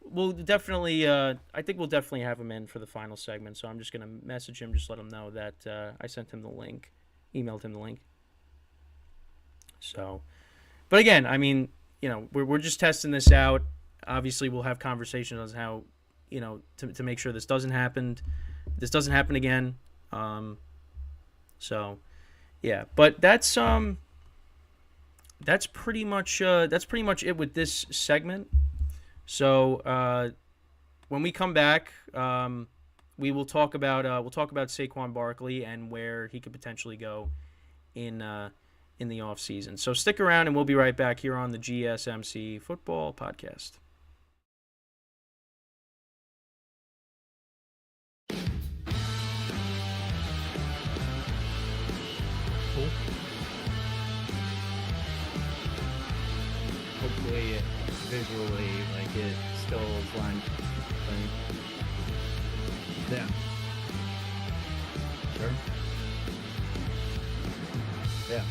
we'll definitely I think we'll definitely have him in for the final segment. So I'm just gonna message him, just let him know that I sent him the link, emailed him the link. So, but again, I mean, we're just testing this out. Obviously, we'll have conversations on how, to make sure this doesn't happen again. So, yeah, but that's pretty much it with this segment. So, when we come back, we'll talk about Saquon Barkley and where he could potentially go in the offseason. So stick around, and we'll be right back here on the GSMC Football Podcast.
Cool. Hopefully, visually, like it still is lined. Yeah. Sure. Yeah.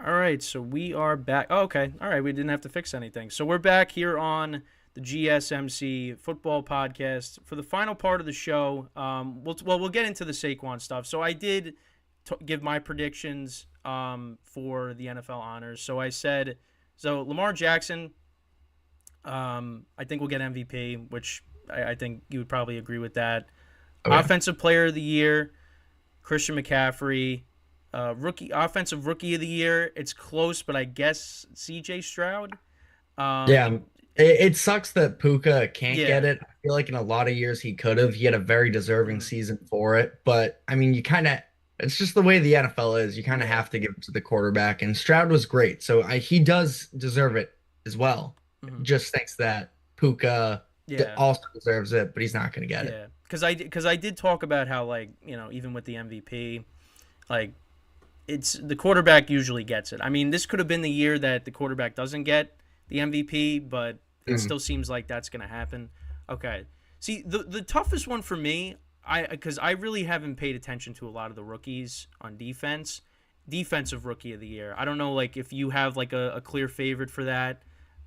All right, so we are back. Oh, okay. All right, we didn't have to fix anything. So we're back here on the GSMC Football Podcast for the final part of the show. We'll get into the Saquon stuff. So I did give my predictions for the NFL honors. So I said, Lamar Jackson, I think will get MVP, which I think you would probably agree with that. Okay. Offensive Player of the Year, Christian McCaffrey. Offensive Rookie of the Year, it's close, but I guess C.J. Stroud.
Yeah, it sucks that Puka can't get it. I feel like in a lot of years he could have. He had a very deserving season for it. But, I mean, it's just the way the NFL is. You kind of have to give it to the quarterback. And Stroud was great, so he does deserve it as well. Mm-hmm. Just thinks that Puka also deserves it, but he's not going to get it.
Yeah, because I did talk about how, like, you know, even with the MVP, like, it's the quarterback usually gets it. I mean, this could have been the year that the quarterback doesn't get the MVP, but it still seems like that's going to happen. Okay. See, the toughest one for me, because I really haven't paid attention to a lot of the rookies on defense. Defensive Rookie of the Year. I don't know, like, if you have like a clear favorite for that.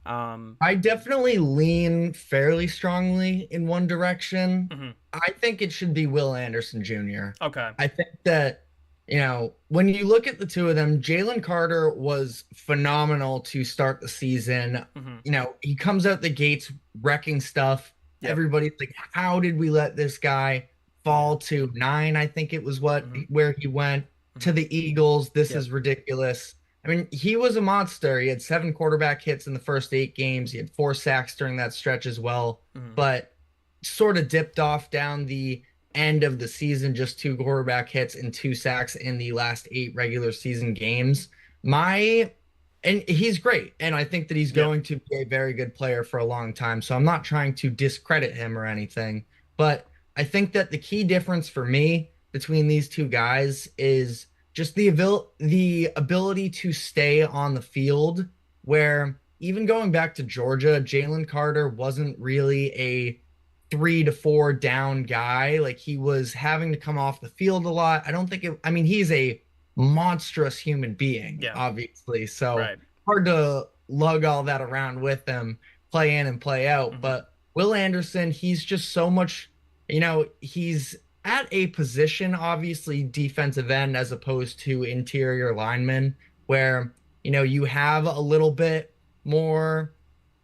I definitely lean fairly strongly in one direction. Mm-hmm. I think it should be Will Anderson Jr.
Okay.
I think that, you know, when you look at the two of them, Jalen Carter was phenomenal to start the season. Mm-hmm. You know, he comes out the gates wrecking stuff. Yep. Everybody's like, how did we let this guy fall to 9? I think it was where he went to the Eagles. This is ridiculous. I mean, he was a monster. He had 7 quarterback hits in the first 8 games. He had 4 sacks during that stretch as well, but sort of dipped off down the end of the season, just 2 quarterback hits and 2 sacks in the last 8 regular season games. And he's great. And I think that he's going to be a very good player for a long time. So I'm not trying to discredit him or anything, but I think that the key difference for me between these two guys is just the ability to stay on the field, where even going back to Georgia, Jalen Carter wasn't really a 3 to 4 down guy. Like, he was having to come off the field a lot. He's a monstrous human being, obviously. So hard to lug all that around with him, play in and play out. Mm-hmm. But Will Anderson, he's just so much, you know, he's at a position, obviously defensive end as opposed to interior lineman, where, you know, you have a little bit more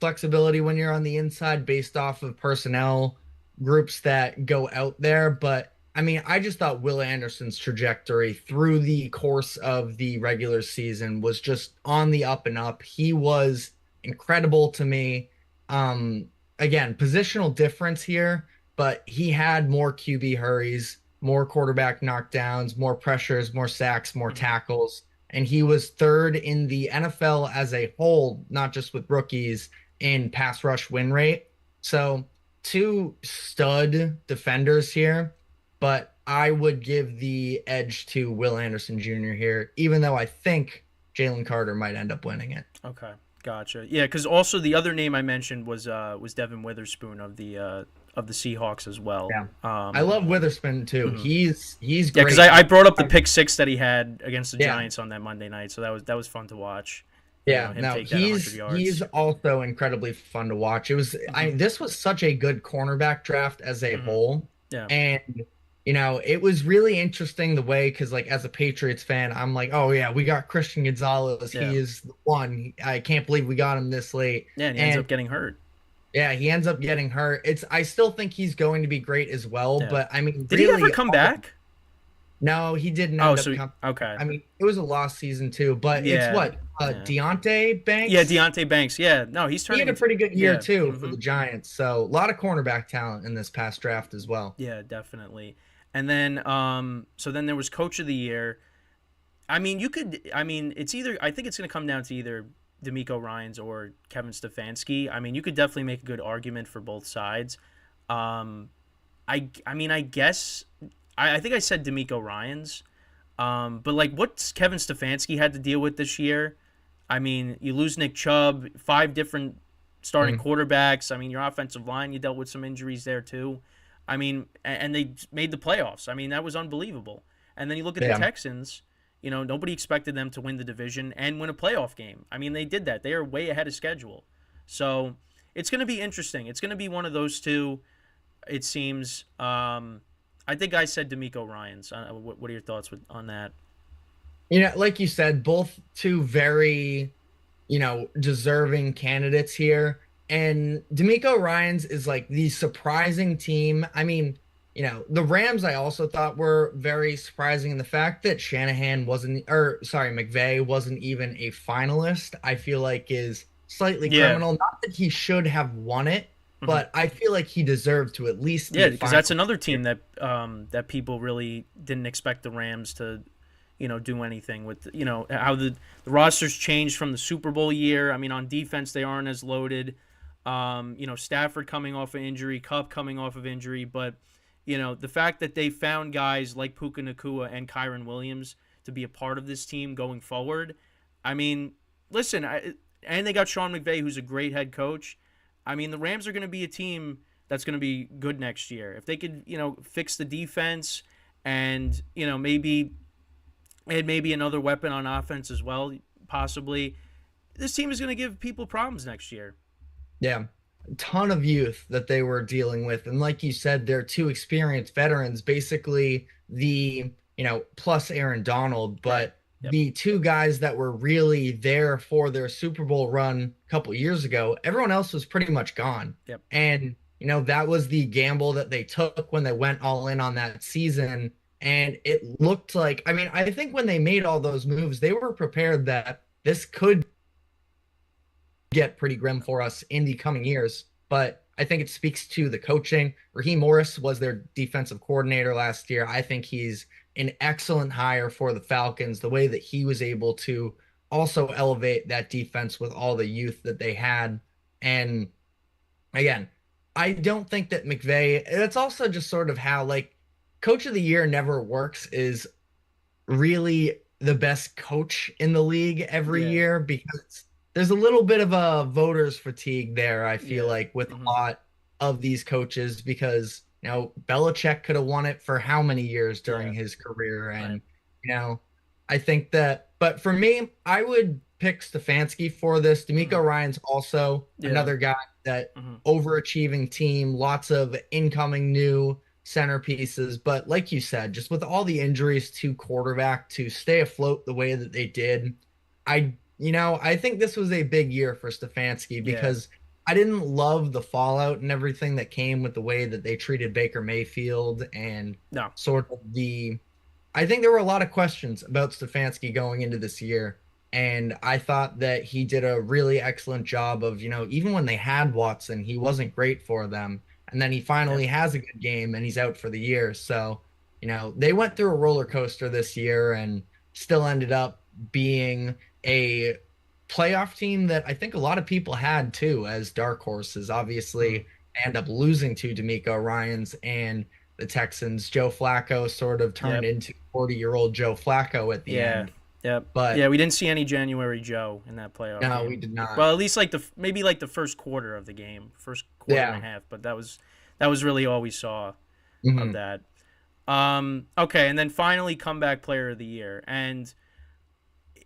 flexibility when you're on the inside based off of personnel groups that go out there. But I mean, I just thought Will Anderson's trajectory through the course of the regular season was just on the up and up. He was incredible to me. Again, positional difference here, but he had more QB hurries, more quarterback knockdowns, more pressures, more sacks, more tackles. And he was 3rd in the NFL as a whole, not just with rookies, in pass rush win rate. So 2 stud defenders here, but I would give the edge to Will Anderson Jr. here, even though I think Jalen Carter might end up winning it.
Okay, gotcha. Yeah, because also the other name I mentioned was Devin Witherspoon of the Seahawks as well.
Yeah, I love Witherspoon too.
Mm-hmm.
He's great.
Yeah, because I brought up the pick six that he had against the Giants on that Monday night, so that was fun to watch.
Yeah, no, he's also incredibly fun to watch. It was this was such a good cornerback draft as a whole.
Yeah.
And it was really interesting the way, because like as a Patriots fan, I'm like, oh yeah, we got Christian Gonzalez.
Yeah.
He is the one. I can't believe we got him this late.
Yeah, and he ends up getting hurt.
Yeah, he ends up getting hurt. I still think he's going to be great as well, but I mean,
did he ever come back?
No, he didn't end up coming.
Okay.
I mean, it was a lost season too, but it's what Deontay Banks.
Yeah, Deontay Banks. Yeah, no, he's turning.
He had a pretty good year too for the Giants. So a lot of cornerback talent in this past draft as well.
Yeah, definitely. And then, so then there was Coach of the Year. I mean, it's either. I think it's going to come down to either D'Amico Ryans or Kevin Stefanski. I mean, you could definitely make a good argument for both sides. I guess. I think I said D'Amico Ryans, but like what's Kevin Stefanski had to deal with this year? I mean, you lose Nick Chubb, 5 different starting quarterbacks. I mean, your offensive line, you dealt with some injuries there too. I mean, and they made the playoffs. I mean, that was unbelievable. And then you look at the Texans, nobody expected them to win the division and win a playoff game. I mean, they did that. They are way ahead of schedule. So it's going to be interesting. It's going to be one of those two, it seems. I think I said D'Amico Ryans. What are your thoughts on that?
Like you said, both two very, deserving candidates here. And D'Amico Ryans is like the surprising team. I mean, the Rams I also thought were very surprising. And the fact that McVay wasn't even a finalist, I feel like is slightly criminal. Not that he should have won it, but I feel like he deserved to at least.
Yeah, because that's another team that that people really didn't expect the Rams to, do anything with. How the rosters changed from the Super Bowl year. I mean, on defense they aren't as loaded. Stafford coming off of injury, Kupp coming off of injury, but the fact that they found guys like Puka Nacua and Kyron Williams to be a part of this team going forward. I mean, listen, and they got Sean McVay, who's a great head coach. I mean, the Rams are going to be a team that's going to be good next year. If they could, fix the defense and, maybe another weapon on offense as well, possibly, this team is going to give people problems next year.
Yeah, a ton of youth that they were dealing with. And like you said, they're 2 experienced veterans, basically the, plus Aaron Donald, but the 2 guys that were really there for their Super Bowl run a couple years ago, everyone else was pretty much gone.
Yep.
And, that was the gamble that they took when they went all in on that season. And it looked like, I mean, I think when they made all those moves, they were prepared that this could get pretty grim for us in the coming years. But I think it speaks to the coaching. Raheem Morris was their defensive coordinator last year. I think he's an excellent hire for the Falcons, the way that he was able to also elevate that defense with all the youth that they had. And again, I don't think that McVay, it's also just sort of how like Coach of the Year never works, is really the best coach in the league every year, because there's a little bit of a voters fatigue there, I feel like, with a lot of these coaches, because Belichick could have won it for how many years during his career. And, I think that, but for me, I would pick Stefanski for this. D'Amico Ryans also another guy that overachieving team, lots of incoming new centerpieces. But like you said, just with all the injuries to quarterback, to stay afloat the way that they did, I think this was a big year for Stefanski, because I didn't love the fallout and everything that came with the way that they treated Baker Mayfield and sort of I think there were a lot of questions about Stefanski going into this year. And I thought that he did a really excellent job of, even when they had Watson, he wasn't great for them. And then he finally has a good game and he's out for the year. So, they went through a roller coaster this year and still ended up being a playoff team that I think a lot of people had too as dark horses. Obviously, end up losing to D'Amico Ryans and the Texans. Joe Flacco sort of turned into 40-year-old Joe Flacco at the end.
Yep.
But
yeah, we didn't see any January Joe in that playoff game.
we did not.
Well, at least maybe the first quarter of the game, first quarter and a half. But that was really all we saw of that. Okay, and then finally, comeback player of the year, and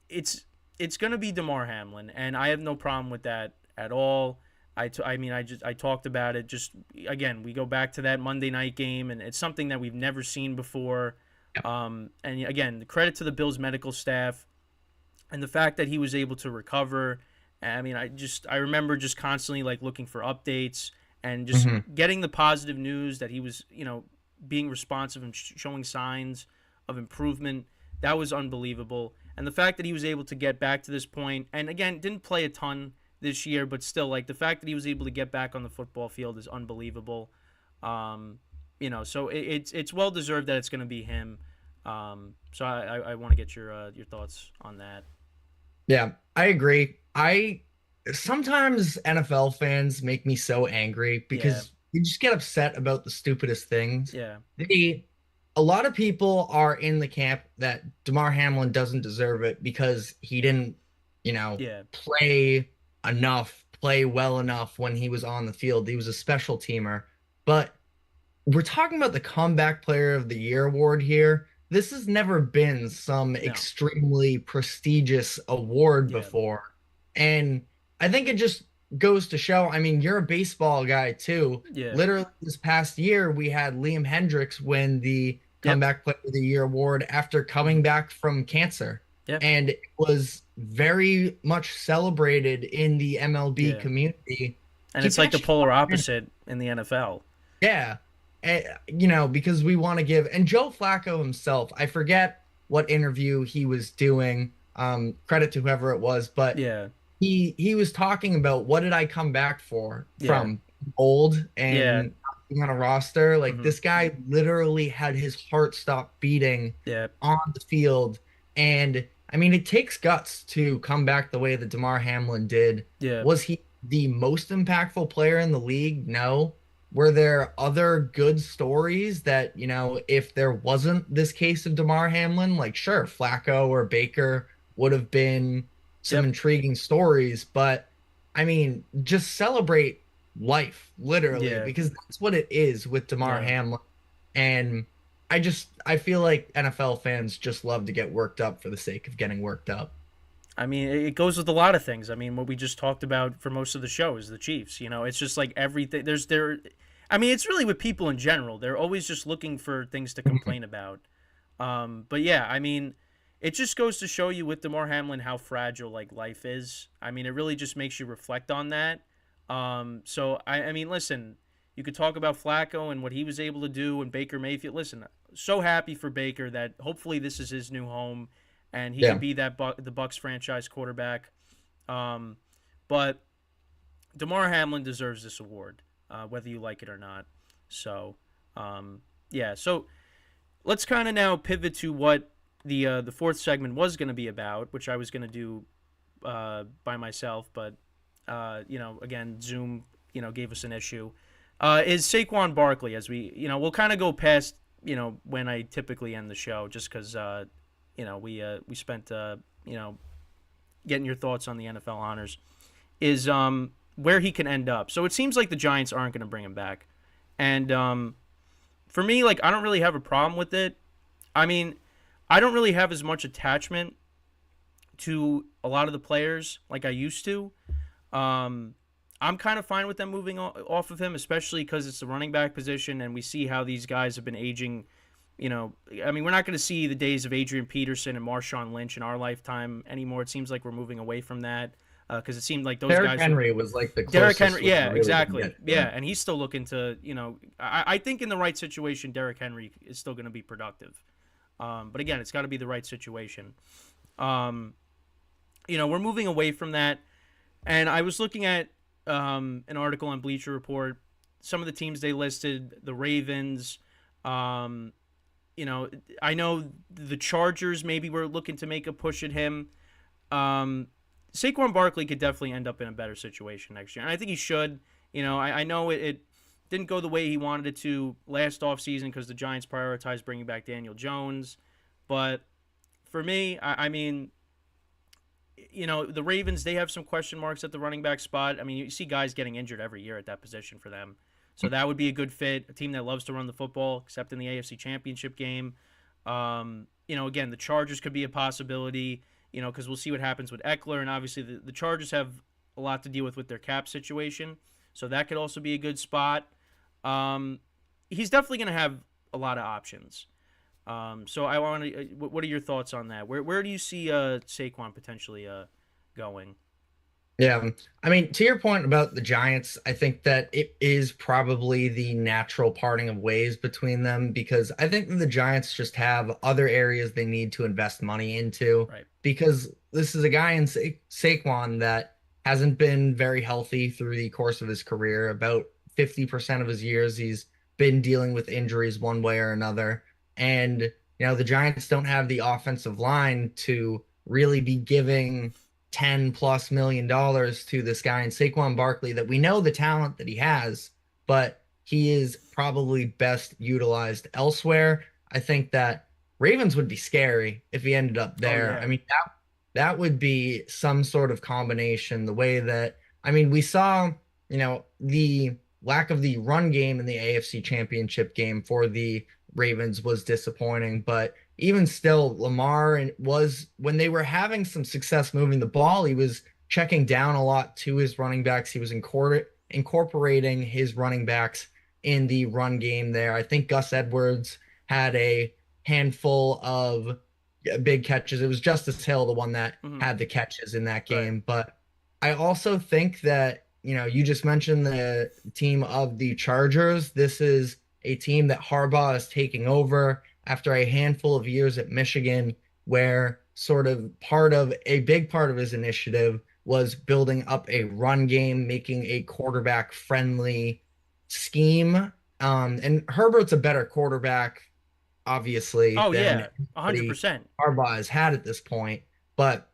it's going to be Damar Hamlin, and I have no problem with that at all. I talked about it. Just again, we go back to that Monday night game, and it's something that we've never seen before. And again, the credit to the Bills medical staff and the fact that he was able to recover. I mean, I remember just constantly like looking for updates and just getting the positive news that he was, being responsive and showing signs of improvement. That was unbelievable. And the fact that he was able to get back to this point, and again, didn't play a ton this year, but still, like, the fact that he was able to get back on the football field is unbelievable. So it's well deserved that it's going to be him. So I want to get your thoughts on that.
Yeah, I agree. Sometimes NFL fans make me so angry because you just get upset about the stupidest things.
Yeah.
A lot of people are in the camp that Damar Hamlin doesn't deserve it because he didn't, play well enough when he was on the field. He was a special teamer. But we're talking about the Comeback Player of the Year award here. This has never been some extremely prestigious award before. And I think it just goes to show, I mean, you're a baseball guy too.
Yeah.
Literally this past year, we had Liam Hendricks win the Comeback Player of the Year award after coming back from cancer.
Yep.
And it was very much celebrated in the MLB community.
And it's like the polar opposite in the NFL.
Yeah. Because we want to give, and Joe Flacco himself, I forget what interview he was doing, credit to whoever it was, but he was talking about, what did I come back from old and being on a roster. Like this guy literally had his heart stop beating on the field. And I mean, it takes guts to come back the way that Damar Hamlin did.
Yeah.
Was he the most impactful player in the league? No. Were there other good stories that, if there wasn't this case of Damar Hamlin, like, sure, Flacco or Baker would have been some intriguing stories, but I mean, just celebrate life, literally, because that's what it is with Damar Hamlin. And I feel like NFL fans just love to get worked up for the sake of getting worked up.
I mean, it goes with a lot of things. I mean, what we just talked about for most of the show is the Chiefs. It's just like everything. I mean, it's really with people in general. They're always just looking for things to complain about. But yeah, I mean, it just goes to show you with Damar Hamlin how fragile like life is. I mean, it really just makes you reflect on that. So I mean, listen, you could talk about Flacco and what he was able to do, and Baker Mayfield. Listen, so happy for Baker that hopefully this is his new home, and he can be that the Bucs franchise quarterback. But Damar Hamlin deserves this award, whether you like it or not. So, So let's kind of now pivot to what the fourth segment was going to be about, which I was going to do by myself, but again, Zoom gave us an issue. Is Saquon Barkley, as we we'll kind of go past when I typically end the show, just because we spent getting your thoughts on the NFL honors, is where he can end up. So it seems like the Giants aren't going to bring him back, and for me, like, I don't really have a problem with it. I mean, I don't really have as much attachment to a lot of the players like I used to. I'm kind of fine with them moving off of him, especially because it's the running back position, and we see how these guys have been aging. I mean, we're not going to see the days of Adrian Peterson and Marshawn Lynch in our lifetime anymore. It seems like we're moving away from that because it seemed like those guys.
Derrick Henry was like the closest.
Derrick Henry, yeah, exactly, yeah, and he's still looking to, I think in the right situation, Derrick Henry is still going to be productive. But again, it's got to be the right situation. We're moving away from that, and I was looking at an article on Bleacher Report. Some of the teams they listed, the Ravens. I know the Chargers maybe were looking to make a push at him. Saquon Barkley could definitely end up in a better situation next year, and I think he should. I know it didn't go the way he wanted it to last offseason because the Giants prioritized bringing back Daniel Jones. But for me, I mean, you know, the Ravens, they have some question marks at the running back spot. I mean, you see guys getting injured every year at that position for them. So that would be a good fit, a team that loves to run the football, except in the AFC Championship game. You know, again, the Chargers could be a possibility, you know, because we'll see what happens with Eckler. And obviously the Chargers have a lot to deal with their cap situation. So that could also be a good spot. He's definitely going to have a lot of options. So I want to. What are your thoughts on that? Where do you see Saquon potentially going?
Yeah, I mean, to your point about the Giants, I think that it is probably the natural parting of ways between them, because I think that the Giants just have other areas they need to invest money into.
Right.
Because this is a guy in Saquon that hasn't been very healthy through the course of his career. About 50% of his years, he's been dealing with injuries one way or another. And, you know, the Giants don't have the offensive line to really be giving $10+ million to this guy in Saquon Barkley, that we know the talent that he has, but he is probably best utilized elsewhere. I think that Ravens would be scary if he ended up there.
Oh, yeah.
I mean, that would be some sort of combination, the way that, I mean, we saw, you know, the lack of the run game in the AFC Championship game for the Ravens was disappointing, but even still, Lamar was, when they were having some success moving the ball, he was checking down a lot to his running backs. He was incorporating his running backs in the run game there. I think Gus Edwards had a handful of big catches. It was Justice Hill, the one that had the catches in that game. Right. But I also think that, you know, you just mentioned the team of the Chargers. This is a team that Harbaugh is taking over after a handful of years at Michigan, where sort of a big part of his initiative was building up a run game, making a quarterback friendly scheme. And Herbert's a better quarterback, obviously, than
100%
Harbaugh has had at this point. But,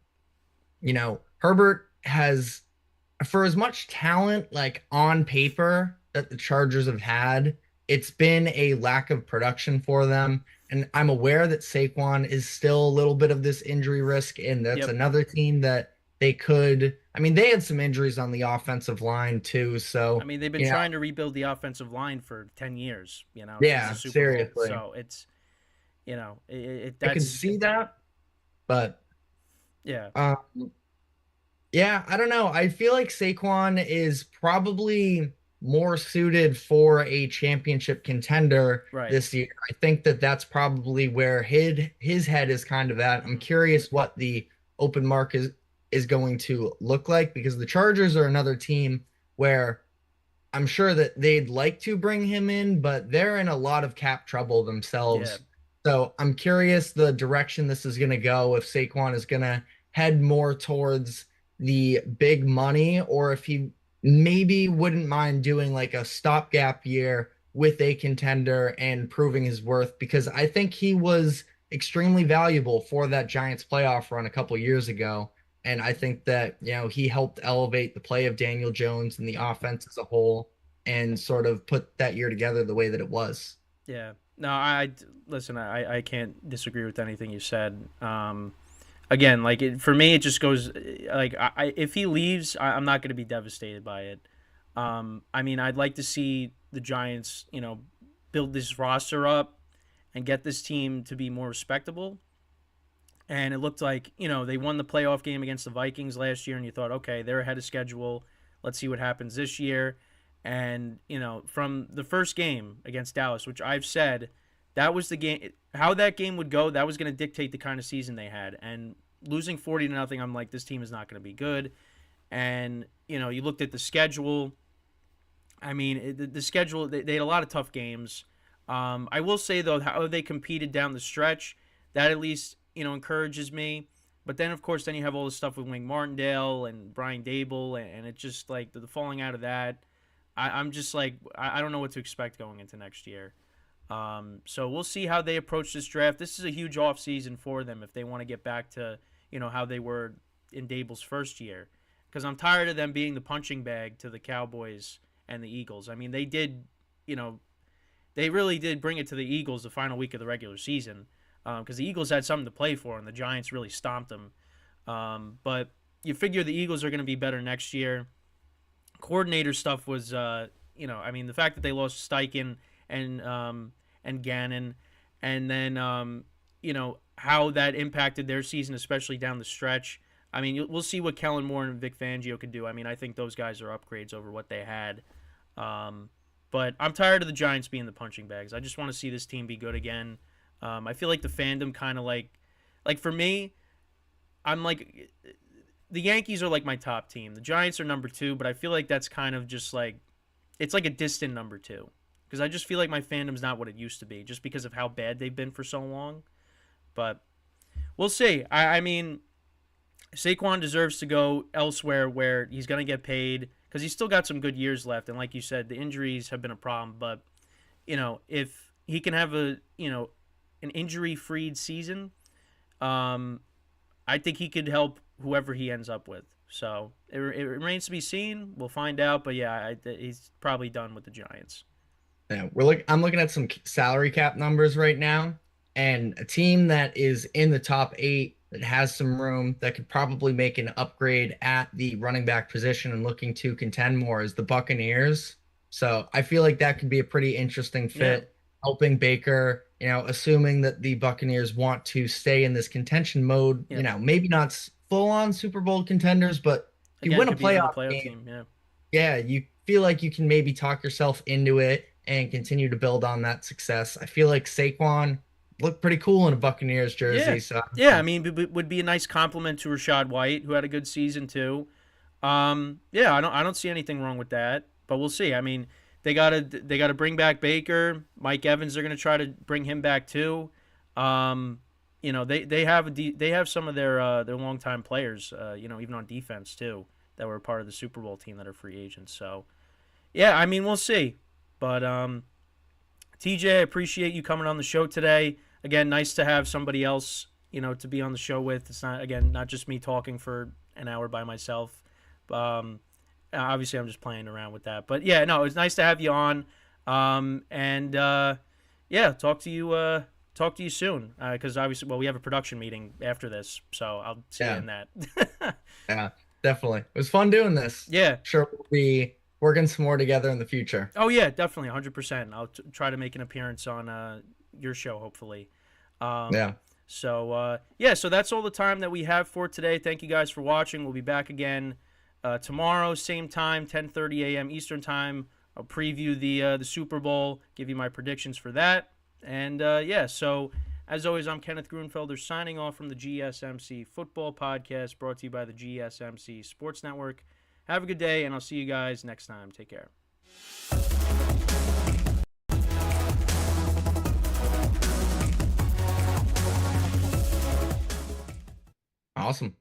you know, Herbert has, for as much talent like on paper that the Chargers have had, it's been a lack of production for them. And I'm aware that Saquon is still a little bit of this injury risk, and that's another team that they could. I mean, they had some injuries on the offensive line too. So
I mean, they've been trying to rebuild the offensive line for 10 years. You know,
yeah, seriously.
So it's, you know, I
can see that, but
yeah,
yeah, I don't know. I feel like Saquon is probably more suited for a championship contender this year. I think that that's probably where his head is kind of at. I'm curious what the open market is going to look like, because the Chargers are another team where I'm sure that they'd like to bring him in, but they're in a lot of cap trouble themselves. Yeah. So I'm curious the direction this is going to go, if Saquon is going to head more towards the big money, or if he maybe wouldn't mind doing like a stopgap year with a contender and proving his worth, because I think he was extremely valuable for that Giants playoff run a couple years ago. And I think that, you know, he helped elevate the play of Daniel Jones and the offense as a whole, and sort of put that year together the way that it was.
Yeah. No, I can't disagree with anything you said. Again, like for me, it just goes like if he leaves, I'm not going to be devastated by it. I mean, I'd like to see the Giants, you know, build this roster up and get this team to be more respectable. And it looked like, you know, they won the playoff game against the Vikings last year, and you thought, okay, they're ahead of schedule. Let's see what happens this year. And, you know, from the first game against Dallas, which I've said, that was the game, how that game would go, that was going to dictate the kind of season they had. And losing 40-0, I'm like, this team is not going to be good. And, you know, you looked at the schedule. I mean, the schedule, they had a lot of tough games. I will say, though, how they competed down the stretch, that at least, you know, encourages me. But then, of course, then you have all this stuff with Wink Martindale and Brian Dable, and it's just like the falling out of that. I'm just like, I don't know what to expect going into next year. So we'll see how they approach this draft. This is a huge offseason for them if they want to get back to, you know, how they were in Dable's first year. Because I'm tired of them being the punching bag to the Cowboys and the Eagles. I mean, they did they really did bring it to the Eagles the final week of the regular season, because the Eagles had something to play for, and the Giants really stomped them. But you figure the Eagles are going to be better next year. Coordinator stuff was, the fact that they lost Steichen and Gannon, and then, how that impacted their season, especially down the stretch. I mean, we'll see what Kellen Moore and Vic Fangio can do. I mean, I think those guys are upgrades over what they had. But I'm tired of the Giants being the punching bags. I just want to see this team be good again. I feel like the fandom kind of like for me, I'm like, the Yankees are like my top team. The Giants are number 2, but I feel like that's kind of just like, it's like a distant number 2. Because I just feel like my fandom's not what it used to be, just because of how bad they've been for so long. But we'll see. I mean, Saquon deserves to go elsewhere where he's going to get paid, because he's still got some good years left. And like you said, the injuries have been a problem. But, if he can have an injury-freed season, I think he could help whoever he ends up with. So it remains to be seen. We'll find out. But, yeah, he's probably done with the Giants.
Yeah, I'm looking at some salary cap numbers right now, and a team that is in the top 8 that has some room that could probably make an upgrade at the running back position and looking to contend more is the Buccaneers. So I feel like that could be a pretty interesting fit, helping Baker, assuming that the Buccaneers want to stay in this contention mode, maybe not full-on Super Bowl contenders, but you win a playoff game.
Team,
yeah, you feel like you can maybe talk yourself into it and continue to build on that success. I feel like Saquon looked pretty cool in a Buccaneers jersey.
Yeah, I mean, it would be a nice compliment to Rachaad White, who had a good season too. I don't see anything wrong with that, but we'll see. I mean, they gotta bring back Baker. Mike Evans, they're gonna try to bring him back too. They have some of their longtime players, even on defense too, that were part of the Super Bowl team that are free agents. So, yeah, I mean, we'll see. But TJ, I appreciate you coming on the show today. Again, nice to have somebody else, to be on the show with. It's not just me talking for an hour by myself. Obviously, I'm just playing around with that. But yeah, no, it's nice to have you on. Talk to you soon. Because obviously, we have a production meeting after this, so I'll see you in that.
Yeah, definitely. It was fun doing this.
Yeah,
sure. We'll be working some more together in the future.
Oh yeah, definitely, 100%. I'll try to make an appearance on your show, hopefully. So that's all the time that we have for today. Thank you guys for watching. We'll be back again tomorrow, same time, 10:30 a.m. Eastern time. I'll preview the Super Bowl, give you my predictions for that, and so as always, I'm Kenneth Grunfelder signing off from the GSMC Football Podcast, brought to you by the GSMC Sports Network. Have a good day, and I'll see you guys next time. Take care.
Awesome.